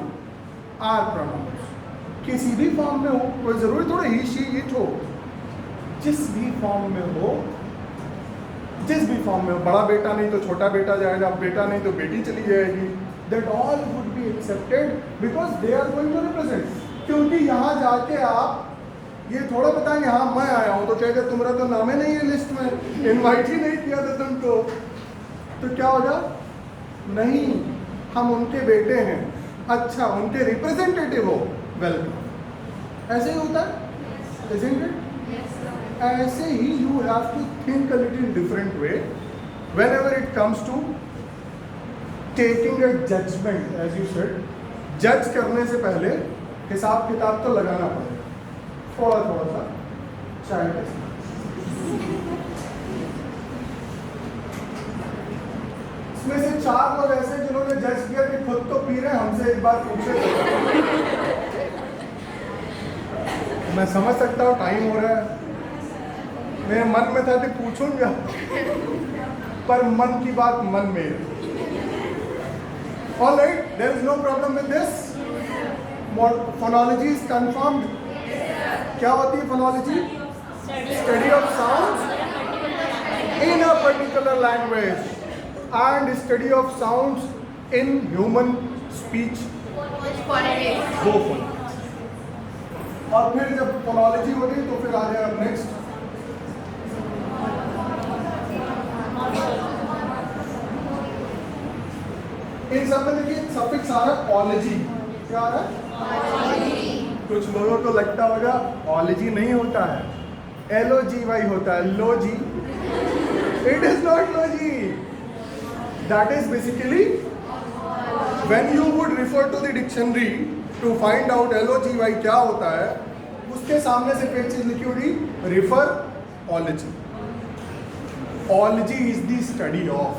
are pronouns. किसी भी फॉर्म में हो, कोई जरूरी थोड़ा ही शी इट हो, जिस भी फॉर्म में हो, जिस भी फॉर्म में हो, बड़ा बेटा नहीं तो छोटा बेटा जाएगा, बेटा नहीं तो बेटी चली जाएगी, that all would be accepted because they are going to represent. क्योंकि यहाँ जाके आप ये थोड़ा बताएंगे हाँ मैं आया हूँ, तो कहेगा तुम्हारा तो नाम ही नहीं है लिस्ट में, इनवाइट ही नहीं किया था तुमको, तो क्या होगा? नहीं, हम उनके बेटे हैं, अच्छा उनके रिप्रेजेंटेटिव हो, वेलकम। ऐसे ही होता है, isn't it? ऐसे ही you have to think a little different way whenever it comes to taking a judgment, as you said. जज करने से पहले हिसाब किताब तो लगाना पड़ेगा, थोड़ा थोड़ा सा चाय का। इसमें से 4 लोग ऐसे जिन्होंने जज किया कि खुद तो पी रहे, हमसे एक बार पूछे। मैं समझ सकता हूँ टाइम हो रहा है, मेरे मन में था कि पूछूंगा, पर मन की बात मन में। All right, there is no problem with this. Phonology is confirmed. क्या होती है phonology? Study of sounds in a particular language and study of sounds in human speech. Go for it. और फिर जब phonology हो गई तो फिर आ जाएगा next. इन सब में देखिए सफिक्स आ रहा है ओलॉजी। क्या आ रहा है? ओलॉजी। कुछ लोगों को लगता होगा ओलॉजी नहीं होता है, LOGY होता है, लोजी. It is not logy. That is basically when you would refer to the dictionary to find out LOGY क्या होता है, उसके सामने से एक चीज लिखी होगी, refer ology. Ology is the study of.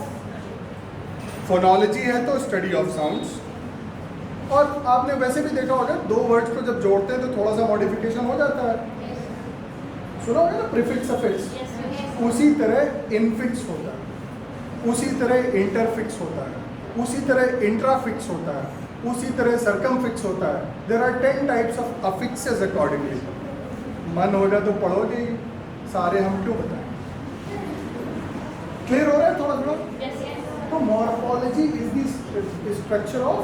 Phonology है तो study of sounds. और आपने वैसे भी देखा होगा, दो वर्ड्स को जब जोड़ते हैं तो थोड़ा सा मॉडिफिकेशन हो जाता है. सुना होगा ना, प्रीफिक्स अफिक्स. उसी तरह इनफिक्स होता है, उसी तरह इंटरफिक्स होता है, उसी तरह इंट्राफिक्स होता है, उसी तरह सरकमफिक्स होता है. There are 10 types of affixes accordingly. मन होगा तो पढ़ोगे ही, सारे हम क्यों बताएं. क्लियर हो रहा है थोड़ा थोड़ा. तो morphology is the structure of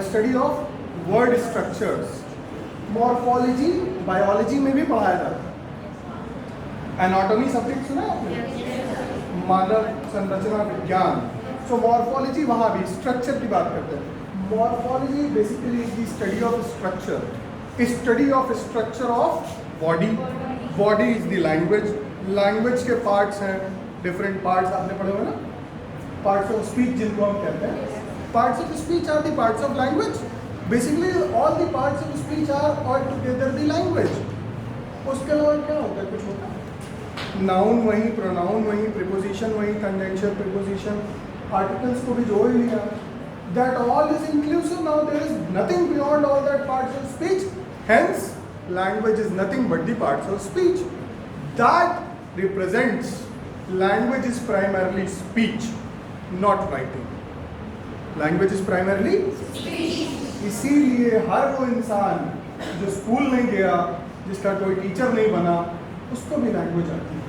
study of word structures. Morphology biology में भी पढ़ाया जाता है. एनाटॉमी सब्जेक्ट सुना आपने, मानव संरचना विज्ञान. सो मॉर्फोलॉजी वहाँ भी स्ट्रक्चर की बात करते हैं. Morphology basically is the study of structure, study of structure of body. Body is the language. Language के पार्ट्स हैं, डिफरेंट पार्ट्स आपने पढ़े हुए ना. पार्ट्स ऑफ स्पीच जिनको हम कहते हैं, parts of speech are the parts of language. Basically all the parts of speech are all together the language. उसके अलावा क्या होता है, कुछ होता है. नाउन वही, प्रोनाउन वही, प्रीपोजिशन वही, कंजंक्शन, प्रीपोजिशन, आर्टिकल्स को भी जोड़ लिया. That all is inclusive. Now there is nothing beyond all that parts of speech. Hence language is nothing but the parts of speech that represents. Language is primarily speech, not writing. Language is primarily speech. इसीलिए हर वो इंसान जो स्कूल नहीं गया, जिसका कोई टीचर नहीं बना, उसको भी लैंग्वेज आती है.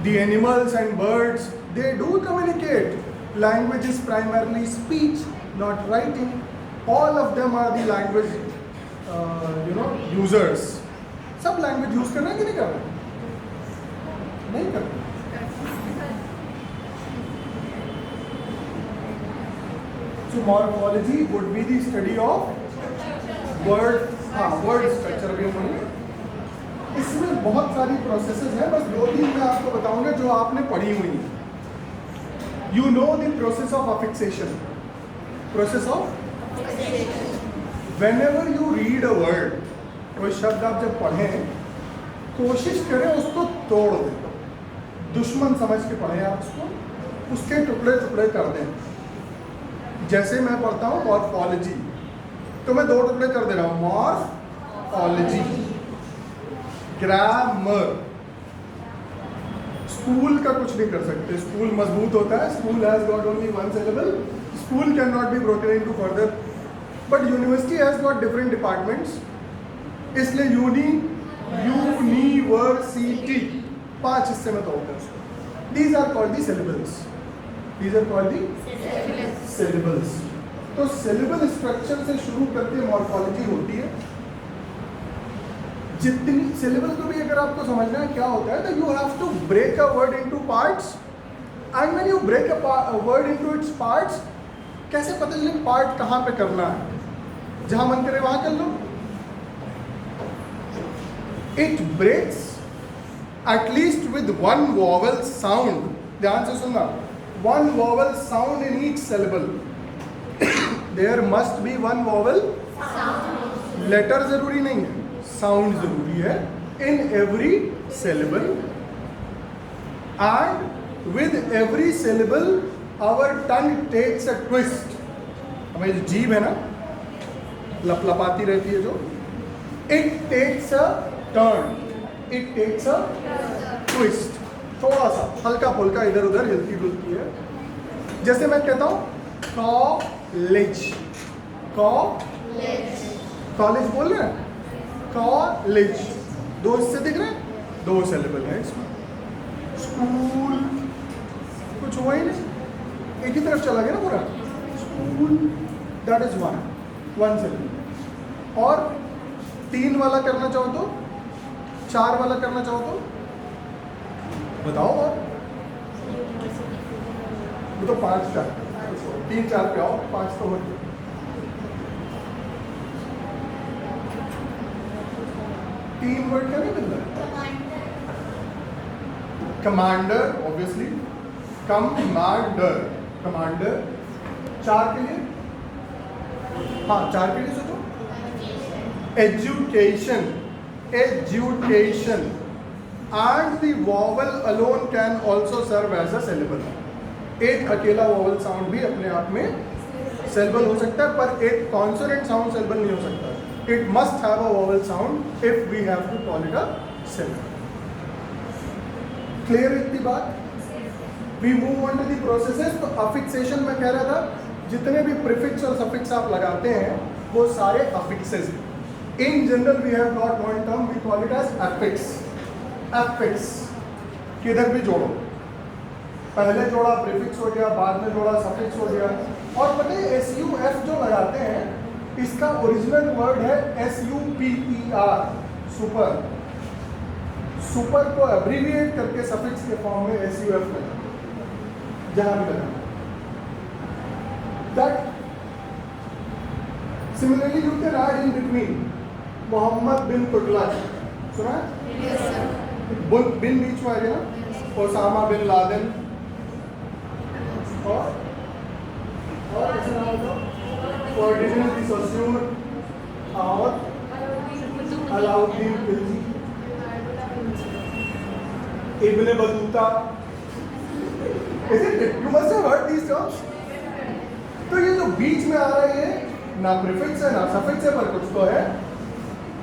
The animals and birds, they do communicate. Language is primarily speech, not writing. All of them are the language, users. सब language use कर रहे हैं कि नहीं कर रहे? नहीं कर रहे. So morphology would be the study of word. word structure भी हम. इसमें बहुत सारी प्रोसेसेस हैं, बस 2-3 मैं आपको बताऊंगा जो आपने पढ़ी हुई हैं. You know the process of affixation. Process of whenever you read a word, कोई शब्द आप जब पढ़ें, कोशिश करें उसको तोड़ दें. दुश्मन समझ के पढ़ें आप उसको, उसके टुकड़े टुकड़े कर दें. जैसे मैं पढ़ता हूँ मॉर्फोलॉजी, तो मैं 2 टुकड़े कर दे रहा हूँ. मॉर्फोलॉजी. ग्रामर. स्कूल का कुछ नहीं कर सकते. स्कूल मजबूत होता है. School has got only 1 syllable. School can not be broken into further. But university has got different departments. इसलिए यूनिवर्सिटी 5 हिस्से में तोड़ते हैं. These are called the syllables. These are called the syllables. तो सिलेबल स्ट्रक्चर से शुरू करके मॉर्फोलॉजी होती है. जितनी सिलेबल को भी अगर आपको समझना है क्या होता है, तो you have to break a word into parts. And when you break a word into its parts, कैसे पता चले पार्ट कहाँ पे करना है? जहां मन करे वहां कर लो. It breaks at least with 1 vowel sound. ध्यान से सुनना. 1 vowel sound in each syllable. There must be 1 vowel sound. Letter जरूरी नहीं है, साउंड जरूरी है in every syllable. And with every syllable our tongue takes a twist. हमारी जो जीभ है ना, लपलपाती रहती है जो, it takes a turn, it takes a twist. थोड़ा सा हल्का फुल्का इधर उधर हिलती डुलती है. जैसे मैं कहता हूँ कॉलेज. कॉलेज बोल रहे हैं, कॉलेज. 2 हिस्से दिख रहे हैं, 2 syllable है इसमें. स्कूल कुछ हुआ ही नहीं, एक ही तरफ चला गया ना पूरा. School, that is 1 syllable. और 3 वाला करना चाहो तो, 4 वाला करना चाहो तो बताओ. और वो तो 5 का, 3-4 पे आओ, 5 तो हो गया. तीन वर्ड का नहीं मिल रहा. Commander obviously, commander, commander. 4 के लिए, हाँ 4 के लिए सोचो। Education, education, and the vowel alone can also serve as a syllable। एक अकेला वॉवल साउंड भी अपने आप में syllable हो सकता है, पर एक कॉन्सोनेंट साउंड syllable नहीं हो सकता। It must have a vowel sound if we have to call it a syllable। Clear इतनी बात? We move on to the processes। तो affixation में कह रहा था, जितने भी prefix और suffix आप लगाते हैं वो सारे affixes हैं। In general we have got one term, we call it as affix। affix किधर भी जोड़ो, पहले जोड़ा प्रीफिक्स हो गया, बाद में जोड़ा सफिक्स हो गया। और पता है SUF जो लगाते हैं इसका ओरिजिनल वर्ड है SUPER, सुपर। सुपर को एब्रीविएट करके सफिक्स के फॉर्म में SUF लगा, जहां भी लगा। That similarly you can add in between Mohammad bin Tughlaq, सुना है? बिन बीच में आ गया ना, ओसामा बिन लादेन, और ऐसा नाम होगा कोऑर्डिनेटर की ससुर, और Alauddin Khilji, Ibn Battuta. You must have heard these terms. तो ये जो बीच में आ रहा है ये ना प्रीफिक्स है ना सफिक्स है, पर कुछ तो है।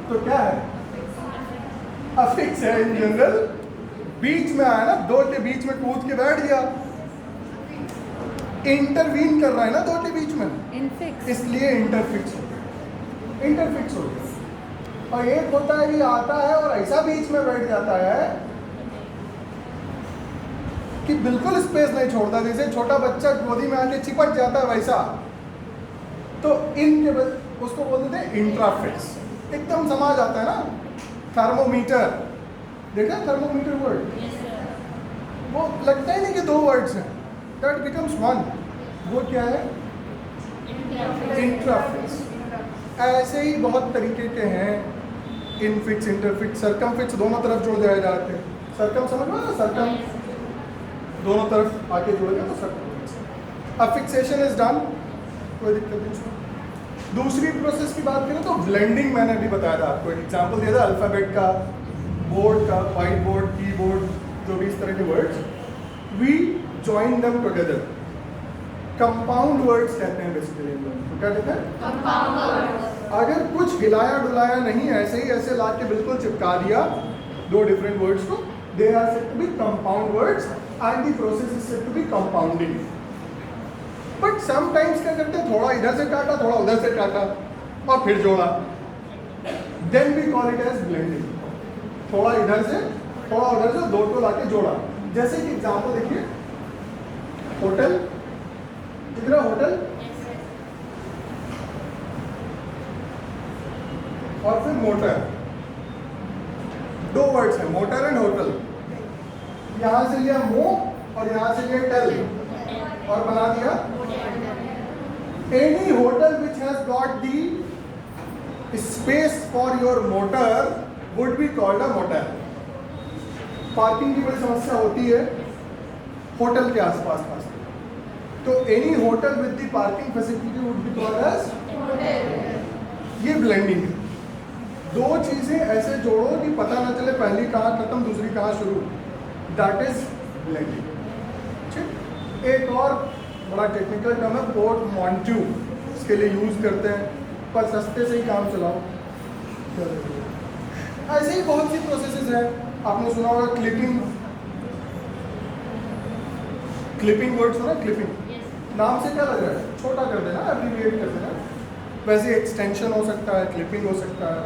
तो क्या है? अफिक्स है। इन जनरल बीच में आया ना, दो के बीच में कूद के बैठ गया, इंटरवीन कर रहा है ना दो के बीच में, इसलिए इंटरफिक्स हो गया, इंटरफिक्स हो गया। और एक होता है कि आता है और ऐसा बीच में बैठ जाता है कि बिल्कुल स्पेस नहीं छोड़ता, जैसे छोटा बच्चा गोदी में आके चिपट जाता है वैसा। तो इनके उसको बोलते थे इंट्राफिक्स, एकदम समा जाता है ना। थर्मोमीटर, देखा थर्मोमीटर वर्ड, वो लगता ही नहीं कि 2 वर्ड्स हैं, दैट बिकम्स वन। वो क्या है? इंट्राफिक्स। ऐसे ही बहुत तरीके के हैं, इनफिक्स, इंटरफिक्स, सरकमफिक्स, दोनों तरफ जोड़ दिए जाते हैं। सरकम समझ में ना, सरकम दोनों तरफ आके जोड़ गया तो सरकमफिक्स। अफिक्सेशन इज डन, कोई दिक्कत नहीं। दूसरी प्रोसेस की बात करें तो ब्लेंडिंग, मैंने अभी बताया था आपको, एक एग्जाम्पल दिया था अल्फ़ाबेट का, बोर्ड का, व्हाइट बोर्ड, कीबोर्ड, जो भी इस तरह के words, we join them together. Compound words कहते हैं बेसिकली, तो क्या कहते हैं? Compound words. अगर कुछ हिलाया डुलाया नहीं, ऐसे ही ऐसे ला के बिल्कुल चिपका दिया 2 डिफरेंट वर्ड्स को, they are said to be compound words and the process is said to be compounding. But sometimes क्या करते हैं, थोड़ा इधर से काटा, थोड़ा उधर से काटा और फिर जोड़ा, then we call it as blending. थोड़ा इधर से थोड़ा उधर से, 2 को लाके जोड़ा। जैसे कि एग्जांपल देखिए, होटल, कितना होटल, और फिर मोटर, 2 वर्ड्स हैं, मोटर एंड होटल। यहां से लिया मो और यहां से लिया टेल और बना दिया any hotel which has got the space for your motor would be called a motel। Parking की बड़ी समस्या होती है होटल के आसपास खास, तो any hotel with the parking facility would be called as hotel. ये ब्लेंडिंग है, 2 चीजें ऐसे जोड़ो कि पता ना चले पहली कहाँ खत्म दूसरी कहाँ शुरू, दैट इज ब्लेंडिंग। ठीक, एक और बड़ा टेक्निकल टर्म है पोर्टमॉन्ट्यू, इसके लिए यूज़ करते हैं, पर सस्ते से ही काम चलाओ। ऐसे ही बहुत सी प्रोसेसेस हैं, आपने सुना होगा क्लिपिंग, क्लिपिंग वर्ड्स हो ना, क्लिपिंग नाम से क्या लग रहा है, छोटा कर देना, एब्रीविएट कर देना। वैसे एक्सटेंशन हो सकता है, क्लिपिंग हो सकता है,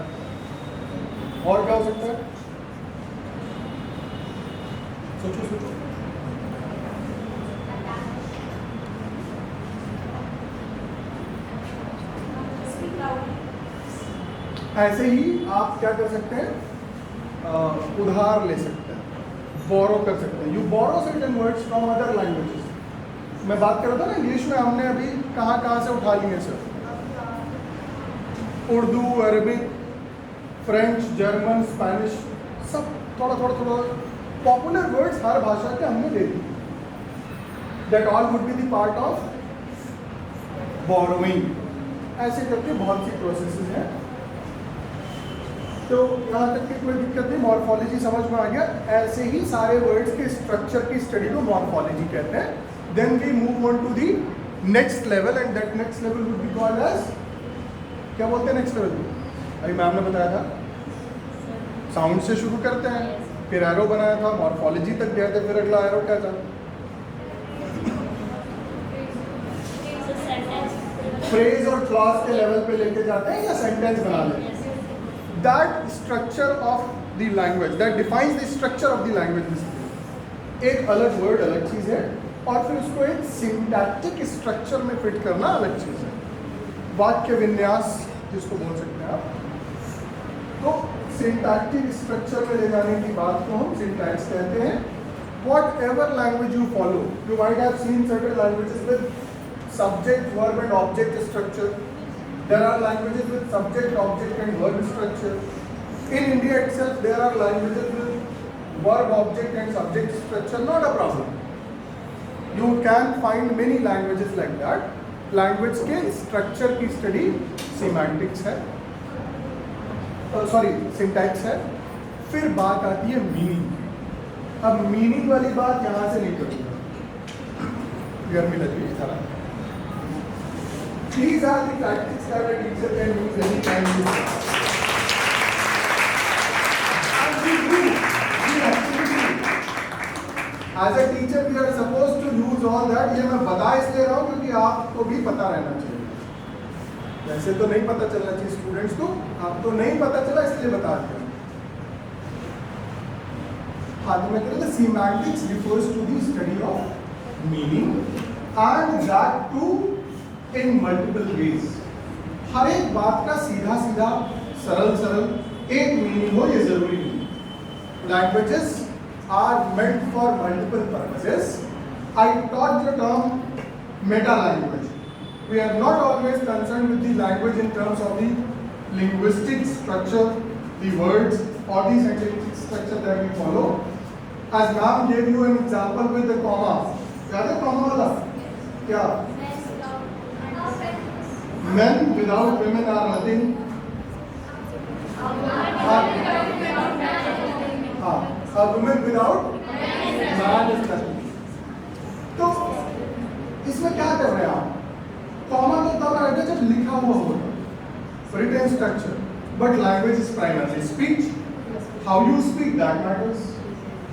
और क्या हो सकता है, सोचो सोचो। ऐसे ही आप क्या कर सकते हैं, उधार ले सकते हैं, बोरो कर सकते हैं। You borrow certain words from other languages. मैं बात कर रहा था ना इंग्लिश में, हमने अभी कहाँ से उठा लिए sir, Urdu, Arabic, French, German, Spanish, सब थोड़ा पॉपुलर वर्ड्स हर भाषा के हमने ले लिए, that all would be the part of borrowing. ऐसे करके बहुत सी प्रोसेसेस हैं। तो यहाँ तक की कोई दिक्कत नहीं, मॉर्फोलॉजी समझ में आ गया। ऐसे ही सारे वर्ड्स के स्ट्रक्चर की स्टडी को मॉर्फोलॉजी कहते हैं। Then we move on to the next level and that next level would be called as, क्या बोलते हैं नेक्स्ट लेवल? अभी मैम ने बताया था, साउंड से शुरू करते हैं, फिर एरो बनाया था, मॉर्फोलॉजी तक गए थे, फिर अगला एरो क्या था? फ्रेज और क्लॉज के लेवल पे लेके जाते हैं या सेंटेंस बना लेते हैं। That structure of the language, that defines the structure of the language. एक अलग वर्ड अलग चीज़ है, और फिर उसको एक सिंटैक्टिक स्ट्रक्चर में फिट करना अलग चीज़ है। वाक्य विन्यास जिसको बोल सकते हैं आप, तो सिंटैक्टिक स्ट्रक्चर में ले जाने की बात को हम सिंटैक्स कहते हैं। Whatever language you follow, you might have seen certain languages with subject, verb and object structure. There are languages with subject, object and verb structure. In India itself, there are languages with verb, object and subject structure. Not a problem. You can find many languages like that. Language के structure की study semantics है, सॉरी syntax है। फिर बात आती है meaning। अब मीनिंग वाली बात यहाँ से नहीं करूँगा, गर्मी लग रही है सारा। These are the tactics that a teacher can use any time to and we do, we actually do. As a teacher we are supposed to use all that। ये मैं बता इसलिए रहा हूँ क्योंकि आपको भी पता रहना चाहिए। वैसे तो नहीं पता चलना चाहिए स्टूडेंट्स को, आपको नहीं पता चला इसलिए बता दिया। The semantics refers to the study of meaning and that too in multiple ways। हर एक बात का सीधा सीधा सरल सरल एक मीनिंग हो ये जरूरी नहीं। Languages are meant for multiple purposes। I taught the term meta language। We are not always concerned with the language in terms of the linguistic structure, the words or the scientific structure that we follow। As ma'am gave you an example with the comma, याद है comma वाला? क्या? Men without women are nothing। हाँ, a woman without man is nothing। तो इसमें क्या कर रहे हैं आप? comma तो तब आएगा जब लिखा हुआ होगा, written structure, but language is primarily speech। How you speak that matters।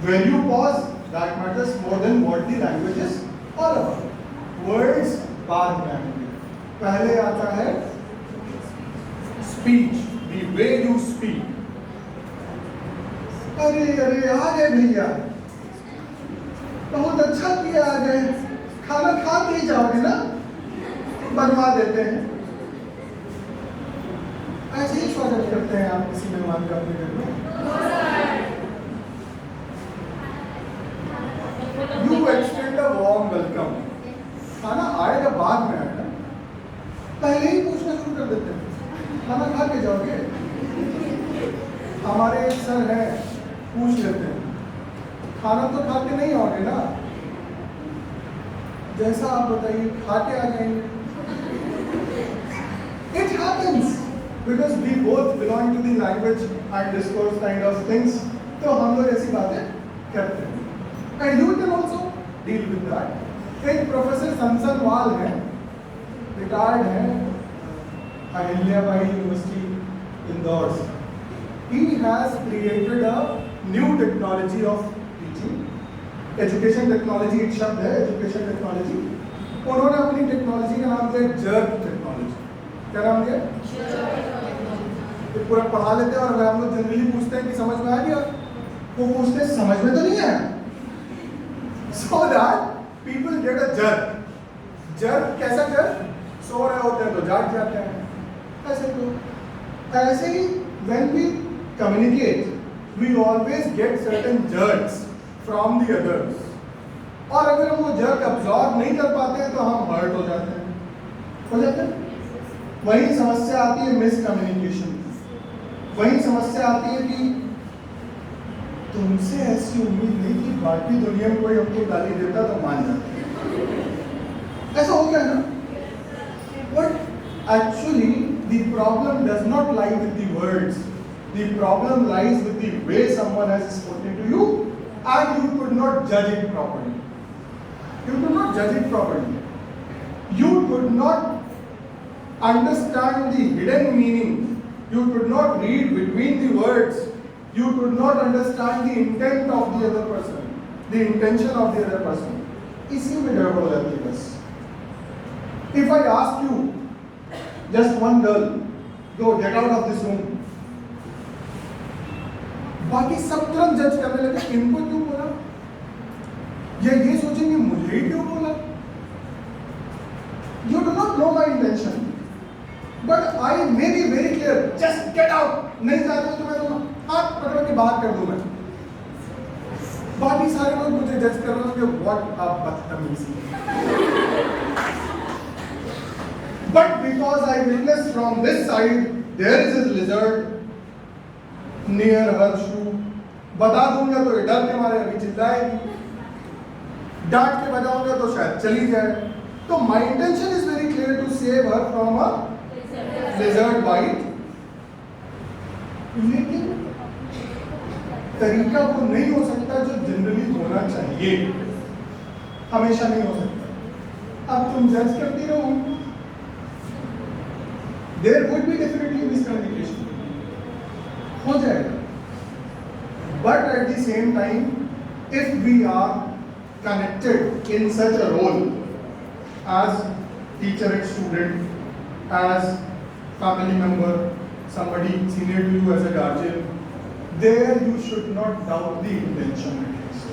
Where you pause, that matters more than what the language is all about। Words बाद में आएंगे, पहले आता है speech, the way you speak। अरे अरे आ गए भैया, बहुत अच्छा किया आ गए, खाना खा के ही जाओगे ना? बनवा देते हैं। ऐसे ही स्वागत करते हैं आप किसी मेहमान का अपने घर में। You extend a warm welcome। खाना आएगा बाद में आएगा, पहले ही पूछना शुरू कर देते हैं, खाना खा के जाओगे? हमारे एक सर हैं, पूछ लेते हैं, खाना तो खा के नहीं आओगे ना? जैसा आप बताइए, खा के आ जाएंगे। It happens because we both belong to the language and discourse kind of things। तो हम लोग ऐसी बातें करते हैं। And you can also deal with that। एक प्रोफेसर संसनवाल हैं, रिटायर्ड हैं, अहिल्याबाई यूनिवर्सिटी इंदौर से। He has created a new technology of teaching। Education technology एक शब्द है, एजुकेशन टेक्नोलॉजी। उन्होंने अपनी टेक्नोलॉजी का नाम दिया जर्क टेक्नोलॉजी। क्या नाम दिया? पूरा पढ़ा लेते हैं, और अगर हम लोग जनरली पूछते हैं कि समझ में आ गया, वो पूछते हैं समझ में तो नहीं आया। So that people get a jerk। jerk कैसा jerk? सो रहे होते हैं तो जाग जाते हैं। ऐसे ही when we communicate we always get certain jerks from the others। और अगर हम वो jerk absorb नहीं कर पाते हैं तो हम hurt हो जाते हैं। वही समस्या आती है मिसकम्युनिकेशन। वही समस्या आती है कि तुमसे ऐसी उम्मीद नहीं कि बाकी दुनिया में कोई हमको गाली देता तो मान जाता। ऐसा हो गया ना? But actually the problem does not lie with the words, the problem lies with the way someone has spoken to you and you could not जज it properly. You could not judge it properly. You could not understand the hidden meaning. You could not read between the words. You could not understand the intent of the other person, the intention of the other person. इसी में गड़बड़ हो जाती है बस। If I ask you, just one girl, go get out of this room. बाकी सब तुरंत जज करने लगे, इनको क्यों बोला? या ये सोचेंगे मुझे ही क्यों बोला? You do not know my intention, but I may be very clear. Just get out. नहीं चाहते तो मैं तुम्हें हाथ पकड़ के बाहर कर दूं मैं। बाकी सारे लोग मुझे जज कर रहे होंगे, what a बदतमीजी। But because I witnessed from this side, there is a lizard near her shoe. बता दूंगा तो ये डर के मारे अभी चिल्लाएगी, डांट के बजाऊंगा तो शायद चली जाए। तो my intention is very clear to save her from a lizard bite, लेकिन तरीका वो नहीं हो सकता जो जनरली होना चाहिए, हमेशा नहीं हो सकता। अब तुम जज करती रहो, there would be definitely miscommunication, हो जाएगा। But at the same time if we are connected in such a role as teacher and student, as family member, somebody senior to you as a guardian, there you should not doubt the intention at least.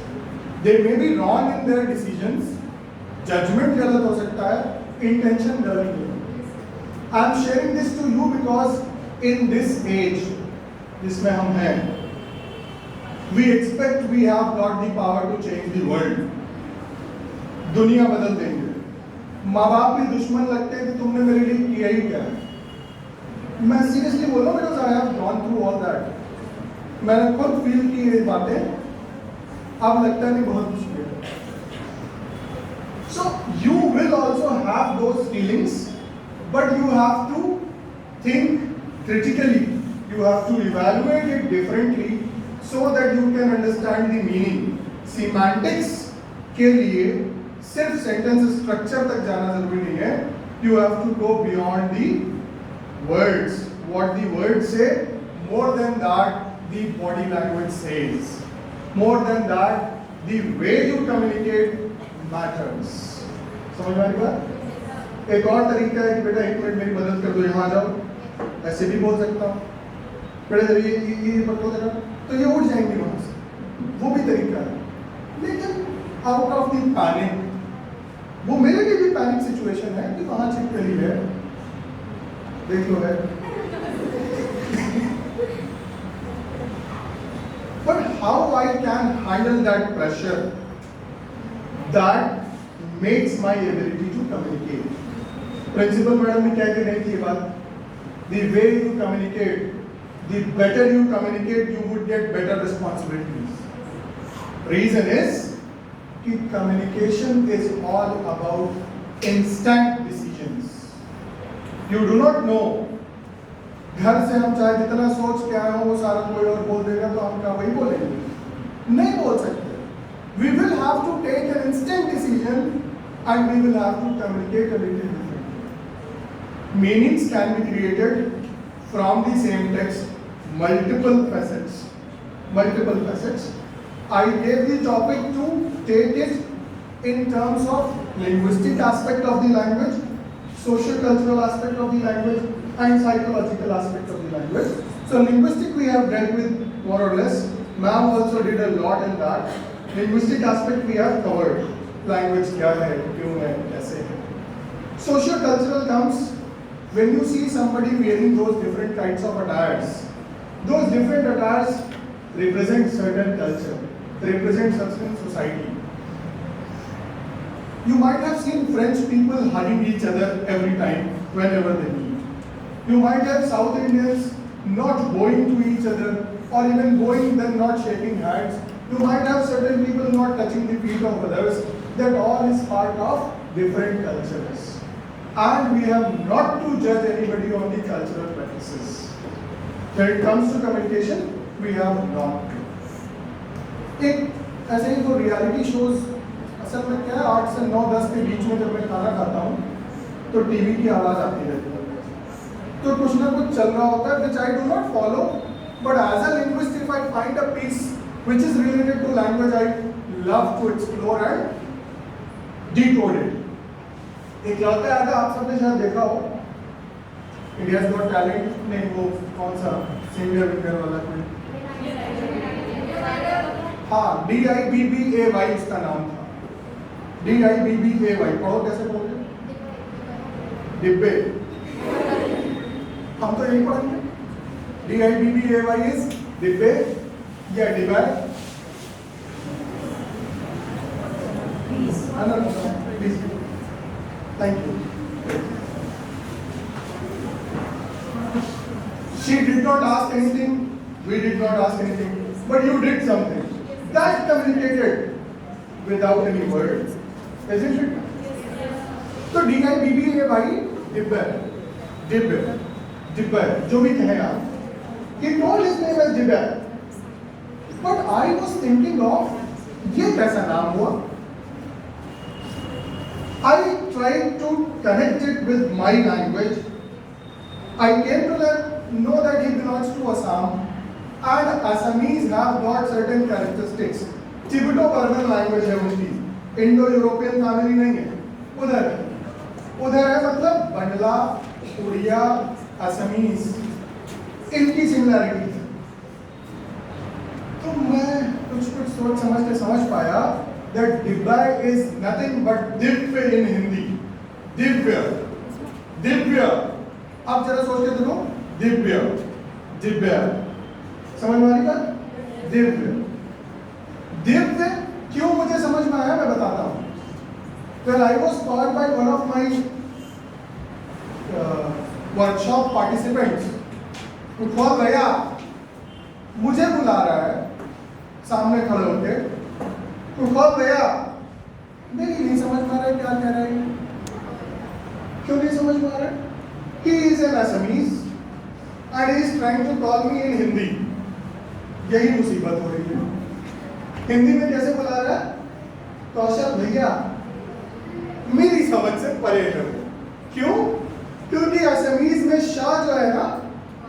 They may be wrong in their decisions, judgment गलत हो सकता है, intention गलत नहीं है। I am sharing this to you because in this age जिसमें हम हैं, we expect we have got the power to change the world. दुनिया बदल देंगे। माँ बाप भी दुश्मन लगते हैं कि तुमने मेरे लिए किया ही क्या है। मैं सीरियसली बोल रहा हूँ, because I have gone through all that. मैंने खुद फील की ये बातें, अब लगता नहीं बहुत मुश्किल है। So you will also have those feelings, but you have to think critically. You have to evaluate it differently so that you can understand the meaning. Semantics के लिए सिर्फ सेंटेंस स्ट्रक्चर तक जाना जरूरी नहीं है। You have to go beyond the words. What the words say, more than that, the body language says. More than that, the way you communicate matters. समझ में आ रही बात? एक और तरीका है कि बेटा एक मिनट मेरी मदद कर दो, यहाँ जाओ, ऐसे भी बोल सकता हूँ। बेटा जब ये पकड़ो जरा, तो ये उठ जाएंगे वहाँ से, वो भी तरीका है। लेकिन आउट ऑफ द पैनिक, वो मेरे लिए भी पैनिक सिचुएशन है कि वहाँ छिपकली है, देख लो है। But how I can handle that pressure that makes my ability to communicate. Principal madam ने क्या कह रही थी ये बात? The way you communicate, the better you communicate, you would get better responsibilities. Reason is कि communication is all about instant decisions. You do not know. घर से हम चाहे जितना सोच के आए हो वो सारा कोई और बोल देगा तो हम क्या वही बोलेंगे? नहीं बोल सकते। We will have to take an instant decision and we will have to communicate a little differently. Meanings can be created from the same text, multiple facets. Multiple facets. I gave the topic to take it in terms of linguistic aspect of the language, socio-cultural aspect of the language, and psychological aspect of the language. So linguistic we have dealt with more or less. Ma'am also did a lot in that. Linguistic aspect we have covered. Language क्या है, क्यों है, कैसे है. Socio-cultural comes when you see somebody wearing those different kinds of attires. Those different attires represent certain culture, represent certain society. You might have seen French people hugging each other every time, whenever they meet. You might have South Indians not bowing to each other or even going, then not shaking hands. You might have certain people not touching the feet of others. That all is part of different cultures. And we have not to judge anybody on the cultural practices. When it comes to communication, we have not to. एक ऐसे ही वो रियलिटी शोज असल में क्या है 8 से 9-10 के बीच में जब मैं खाना खाता हूँ तो टीवी की आवाज़ आती रहती है तो कुछ ना कुछ चल रहा होता है which I do not follow but as a linguist if I find a piece which is related to language I love to explore and decode it. एक लौता है आप सबने शायद देखा हो India's Got Talent नहीं वो कौन सा सिंगर विंगर वाला कोई हाँ DIBBAY उसका नाम था DIBBAY पढ़ो कैसे बोलते डिब्बे हम तो यही पढ़ेंगे DIBBAY इज डिब्बे या डिब्बा please thank you She did not ask anything, we did not ask anything, but you did something. That communicated without any words, isn't it? So DIBBAY, Dibber, जो भी कहें आप. He told his name as Dibber. But I was thinking of ये कैसा नाम हुआ? I tried to connect it with my language. I came to know that he belongs to Assam, and Assamese have got certain characteristics. Tibeto-Burman language है उनकी, Indo-European family नहीं है, उधर है मतलब बंगला, उड़िया, असमीज, इनकी सिमिलैरिटी है। तो मैं कुछ सोच समझ के समझ पाया that Dibba is nothing but Divya in Hindi, Divya. अब जरा सोच के देखो दिव्य समझ में आ रही बात दिव्य क्यों मुझे समझ में आया मैं बताता हूं Well, I was taught by one of my workshop participants उठवा गया मुझे बुला रहा है सामने खड़े होके उठवा गया मेरी नहीं समझ में आ रहा है क्या कह रहा है क्यों नहीं समझ में आ रहा है He is an Assamese and he is trying to call me in Hindi. यही मुसीबत हो रही है हिंदी में कैसे बुला रहा है कौशल भैया मेरी समझ से परे करो क्यों क्योंकि असमीज में शाह जो है ना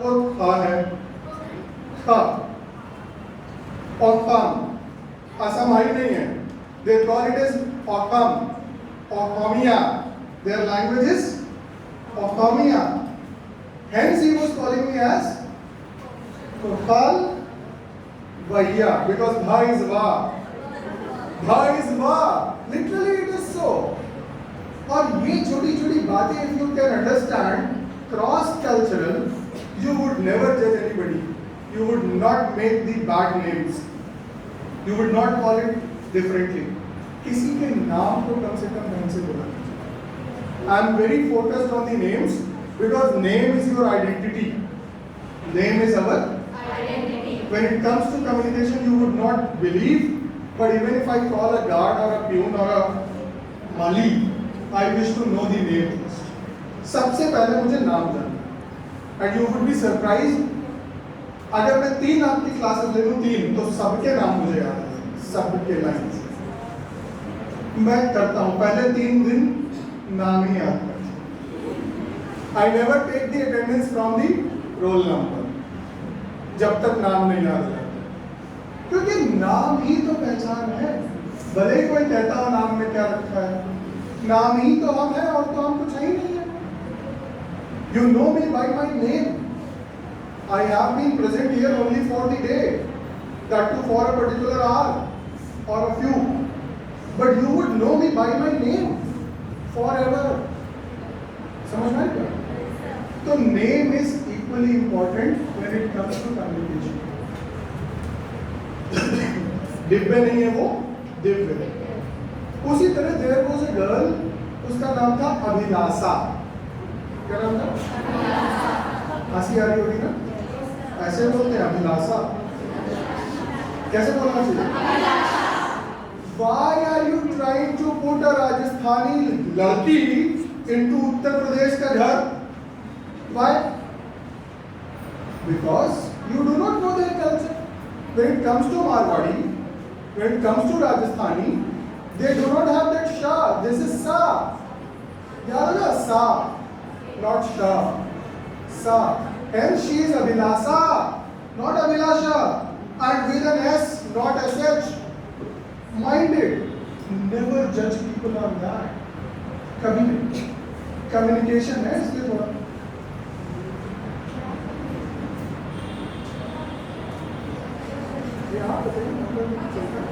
वो खा है खा और खाम असमाई नहीं है they call it as Okam Okamia their language is Okamia. Hence he was calling me as Kofal Vaya because Bha is Va. Bha is Va. Literally it is so. और ये छोटी-छोटी बातें if you can understand cross cultural you would never judge anybody. You would not make the bad names. You would not call it differently. किसी के नाम को कम से कम ढंग से बोला I am very focused on the names because name is your identity. Name is our identity. When it comes to communication, you would not believe, but even if I call a guard or a peon or a mali, I wish to know the name first. सबसे पहले मुझे नाम जानना. And you would be surprised. अगर मैं 3 आपकी क्लासेस ले लूँ 3, तो सबके नाम मुझे याद है. सबके लाइन से. मैं करता हूँ पहले 3 दिन नाम ही याद करता I never take the attendance from the roll number जब तक नाम नहीं याद रहता क्योंकि नाम ही तो पहचान है भले ही कोई कहता हो नाम में क्या रखा है नाम ही तो हम है और तो हम कुछ ही नहीं है You know me by my name I have been present here only for the day that too for a particular hour or a few but you would know me by my name forever. समझ में आया? तो name is equally important when it comes to communication. Divya नहीं है वो दिव्य. उसी तरह there was a girl उसका नाम था अभिलाषा. क्या नाम था? हंसी आ रही होगी ना? ऐसे बोलते हैं अभिलाषा. कैसे बोलना चाहिए? Why are you trying to put a Rajasthani लड़की into उत्तर प्रदेश का घर? Why? Because you do not know their culture. When it comes to Marwadi, when it comes to Rajasthani, they do not have that sha. This is sa. याद है sa, not sha. Sa. And she is Abhilasa, not Abhilasha. And with an S, not SH. Mind it. Never judge people on that. कभी नहीं. Communication है इसलिए थोड़ा. ये आप बताइए मतलब चलता है.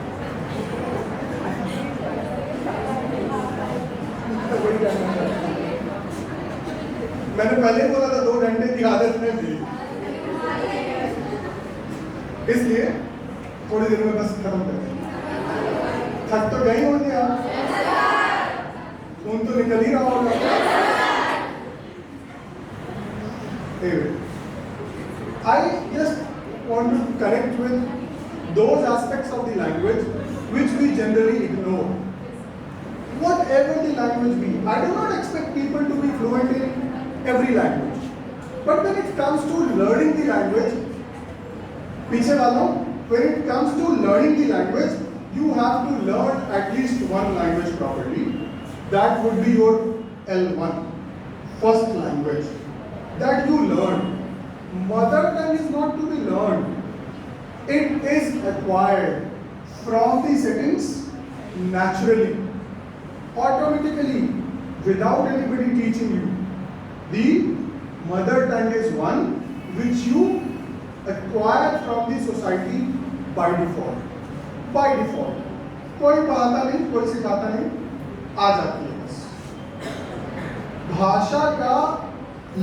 वही करना चाहता हूं. मैंने पहले ही बोला था 2 घंटे की आदत में थी. इसलिए थोड़ी देर में बस खत्म कर दें. थक तो गई होंगे आप. खून तो निकल ही रहा होगा. I just want to connect with those aspects of the language which we generally ignore. Whatever the language be, I do not expect people to be fluent in every language. But when it comes to learning the language, पीछे वालों, when it comes to learning the language, you have to learn at least one language properly. That would be your L1, first language that you learn. Mother tongue is not to be learned. It is acquired from the settings naturally, automatically, without anybody teaching you. The mother tongue is one which you acquire from the society by default. By default. कोई पढ़ाता नहीं, कोई सिखाता नहीं, आ जाती है बस. भाषा का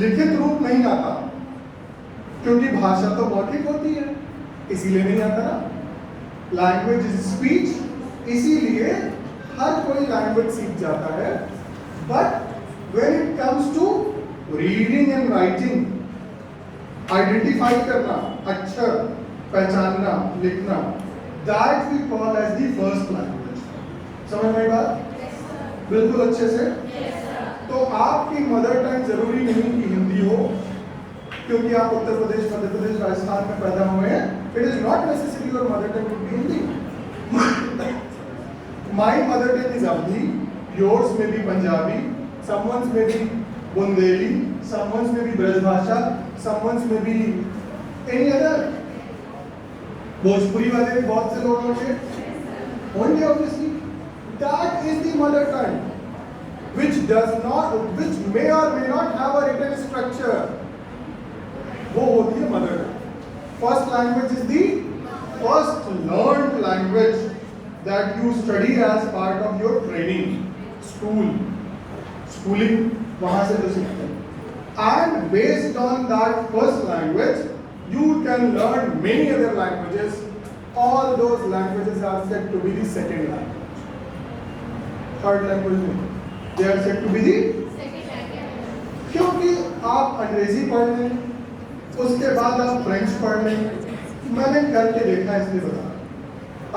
लिखित रूप नहीं आता, क्योंकि भाषा तो मौखिक होती है, इसीलिए नहीं आता ना. लैंग्वेज इज स्पीच, इसीलिए हर कोई लैंग्वेज सीख जाता है. But when it comes to reading and writing, identify करना, अक्षर पहचानना, लिखना, that we call as the first language. समझ में बात? बिल्कुल अच्छे से. तो आपकी मदर टंग जरूरी नहीं कि हिंदी हो, क्योंकि आप उत्तर प्रदेश, मध्य प्रदेश, राजस्थान में पैदा हुए हैं. It is not necessary your mother tongue to be Hindi. My mother tongue is Awadhi, yours में भी पंजाबी, समवंस में भी बुंदेली, समवंस में भी ब्रजभाषा, समवंस में भी एनी अदर. भोजपुरी वाले भी बहुत से लोग होंगे, obviously. That is the mother tongue which may or may not have a written structure. वो होती है mother tongue. First language is the first learned language that you study as part of your training. Schooling वहां से जो सीखते हैं. And based on that first language you can learn many other languages. All those languages are said to be the second language. Third language they are said to be the क्योंकि आप अंग्रेजी पढ़ लें, उसके बाद आप फ्रेंच पढ़ लें. मैंने करके देखा इसलिए बता.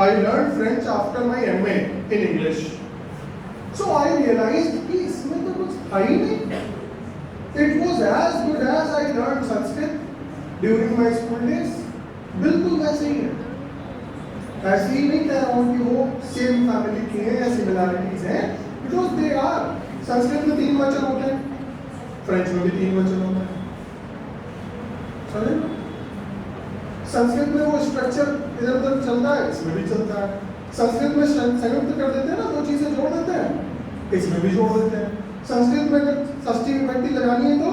I learned French after my MA in English. So I realized कि इसमें तो कुछ था ही नहीं. It was as good as I learned Sanskrit during my school days. बिल्कुल वैसे ही है. ऐसे ही नहीं कह रहा हूँ कि वो सेम फैमिली की है या सिमिलैरिटीज हैं, बिकॉज दे आर. संस्कृत में 3 वचन होते हैं, फ्रेंच में भी 3 वचन होते हैं. समझे? संस्कृत में वो स्ट्रक्चर इधर उधर चलता है, इसमें भी चलता है. संस्कृत में संयुक्त कर देते हैं ना, 2 चीजें जोड़ देते हैं, इसमें भी जोड़ देते हैं. संस्कृत में अगर षष्ठी विभक्ति लगानी है तो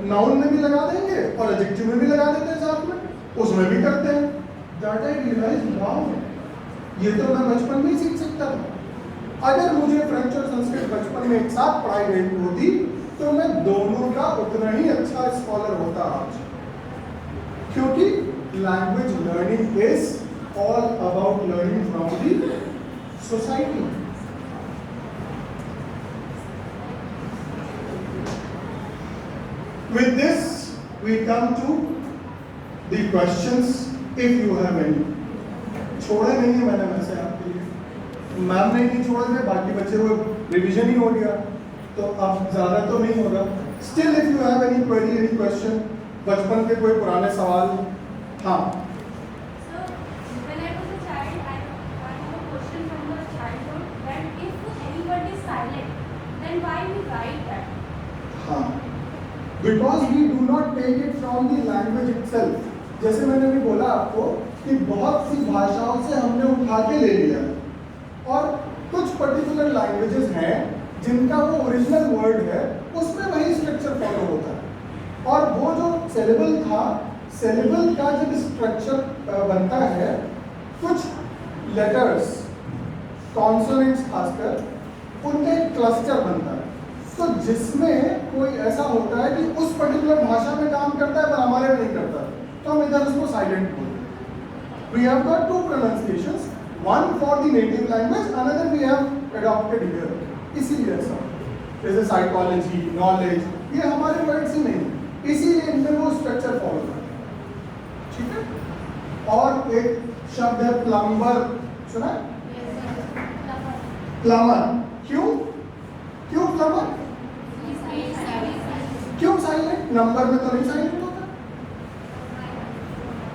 नाउन में भी लगा देंगे और एडजेक्टिव में भी लगा देते हैं साथ में, उसमें भी करते हैं. दैट आई रियलाइज, वाओ, ये तो मैं बचपन में ही सीख सकता था. अगर मुझे फ्रेंच और संस्कृत बचपन में एक साथ पढ़ाई गई होती तो मैं दोनों का उतना ही अच्छा स्कॉलर होता आज. क्योंकि language learning is all about learning from the society. With this, we come to the questions if you have any. छोड़े नहीं है मैंने वैसे आपके लिए, मैम ने नहीं छोड़े थे, बाकी बच्चे को रिवीजन ही हो गया, तो अब ज़्यादा तो नहीं होगा। Still if you have any query, any question, बचपन के कोई पुराने सवाल। हाँ,
So, when I was a child, I have a question from the childhood that if any word is silent, then why we write that?
हाँ, because we do not take it from the language itself. जैसे मैंने भी बोला आपको कि बहुत सी भाषाओं से हमने उठा के ले लिया, और कुछ पर्टिकुलर लैंग्वेजेस हैं जिनका वो ओरिजिनल वर्ड है, उसमें वही स्ट्रक्चर फॉलो होता है। और वो जो सेलेबल था, सेलेबल का जब स्ट्रक्चर बनता है, कुछ लेटर्स, कॉन्सोनेंट्स खासकर, उनका एक क्लस्टर बनता है। तो जिसमें कोई ऐसा होता है कि उस पर्टिकुलर भाषा में काम करता है पर हमारे में नहीं करता, तो हम इधर उसको साइलेंट बोलते हैं। We have got two pronunciations, one for the native language, another we have adopted here. इसीलिए ऐसा जैसे साइकोलॉजी, नॉलेज, ये हमारे वर्ड्स ही नहीं, इसीलिए इनमें वो स्ट्रक्चर फॉलो करता है। ठीक है। और एक शब्द है प्लम्बर, सुना है? प्लम्बर। क्यों क्यों प्लम्बर? क्यों साइलेंट? नंबर में तो नहीं साइलेंट होता,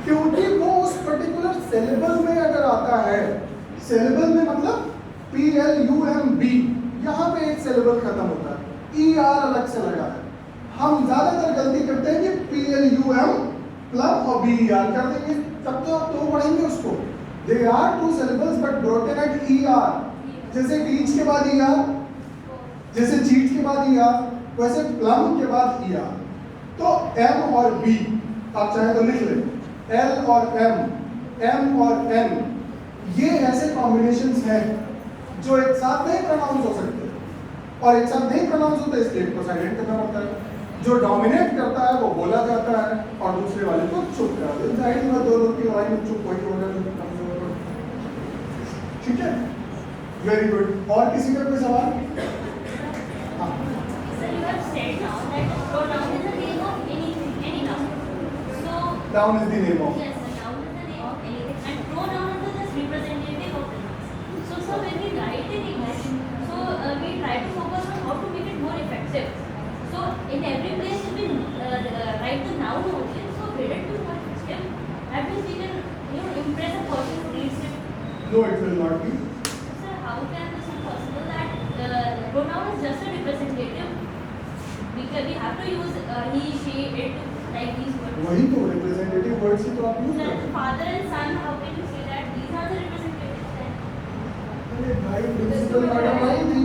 क्योंकि वो उस पर्टिकुलर सिलेबल में अगर आता है, सिलेबल में मतलब PLUMB, यहाँ पे एक सिलेबल खत्म होता है, ER अलग से लगा है। हम ज्यादातर गलती करते हैं कि PLUM प्लम और BER कर देंगे, तब तो आप तो पढ़ेंगे उसको। They are two syllables but broken at ER, जैसे टीच के बाद ER, जैसे चीट के बाद ER, वैसे प्लम के बाद ER। तो M और B आप चाहे तो लिख लें, L और M और N, ये ऐसे कॉम्बिनेशंस हैं जो एक साथ नहीं प्रोनाउंस हो सकते, और एक साथ नहीं प्रोनाउंस होते इसलिए इनको साइलेंट करना पड़ता है। जो डोमिनेट करता है वो बोला जाता है और दूसरे वाले को चुप करा देते हैं। जाहिर बात, दोनों की आवाज में चुप वही होगा जो कमजोर हो। ठीक है, वेरी गुड। और किसी का कोई सवाल? हाँ,
Sir, you have said now that pronoun is the name of anything, any noun. So,
noun is the name of।
yes, the noun is the name of anything, and pronoun is just representative of the nouns. So, sir, when we write in English, so we try to focus on how to make it more effective. So, in every place, if we write the noun only, so where it will more effective. That means we can, impress a person who reads it.
No, it will not be।
Sir, how can this be possible that pronoun is just a representative? We have to use he, she, it, like these words.
वही तो रिप्रेजेंटेटिव वर्ड्स ही तो आप यूज
Sir,
करते हैं।
father and son, how can you say that these are the representatives then?
अरे भाई, प्रिंसिपल मैडम आई थी,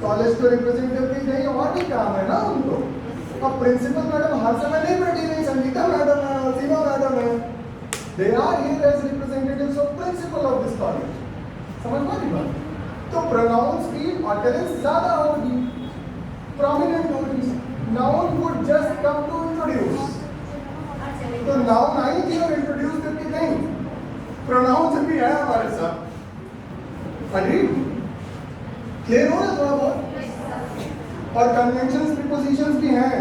कॉलेज तो रिप्रेजेंटेटिव भी गई, और भी काम है ना उनको। अब प्रिंसिपल मैडम हर समय नहीं बैठी रही, संगीता मैडम है और सीमा मैडम है, they are here as representatives of principal of this college. समझ पा रही बात? तो प्रोनाउंस की ऑकरेंस ज्यादा होगी, प्रोमिनेंट होगी। Noun would just come to introduce, तो नाउन आई थी और इंट्रोड्यूस करके गई, प्रोनाउंस भी है हमारे साथ। अग्रीड? क्लियर हो रहा थोड़ा बहुत? और कन्वेंशंस, प्रीपोजिशंस भी हैं।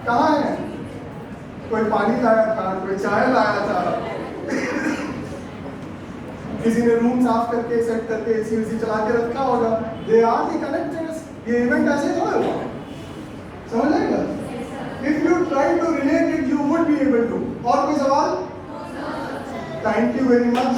कहाँ हैं? कोई पानी लाया था, कोई चाय लाया था, किसी ने रूम साफ करके सेट करके एसी चला के रखा होगा। They are the connectors. ये इवेंट ऐसे थोड़ा हुआ, समझ लेगा? If you try to relate it, you would be able to. और कोई सवाल? Thank you very much.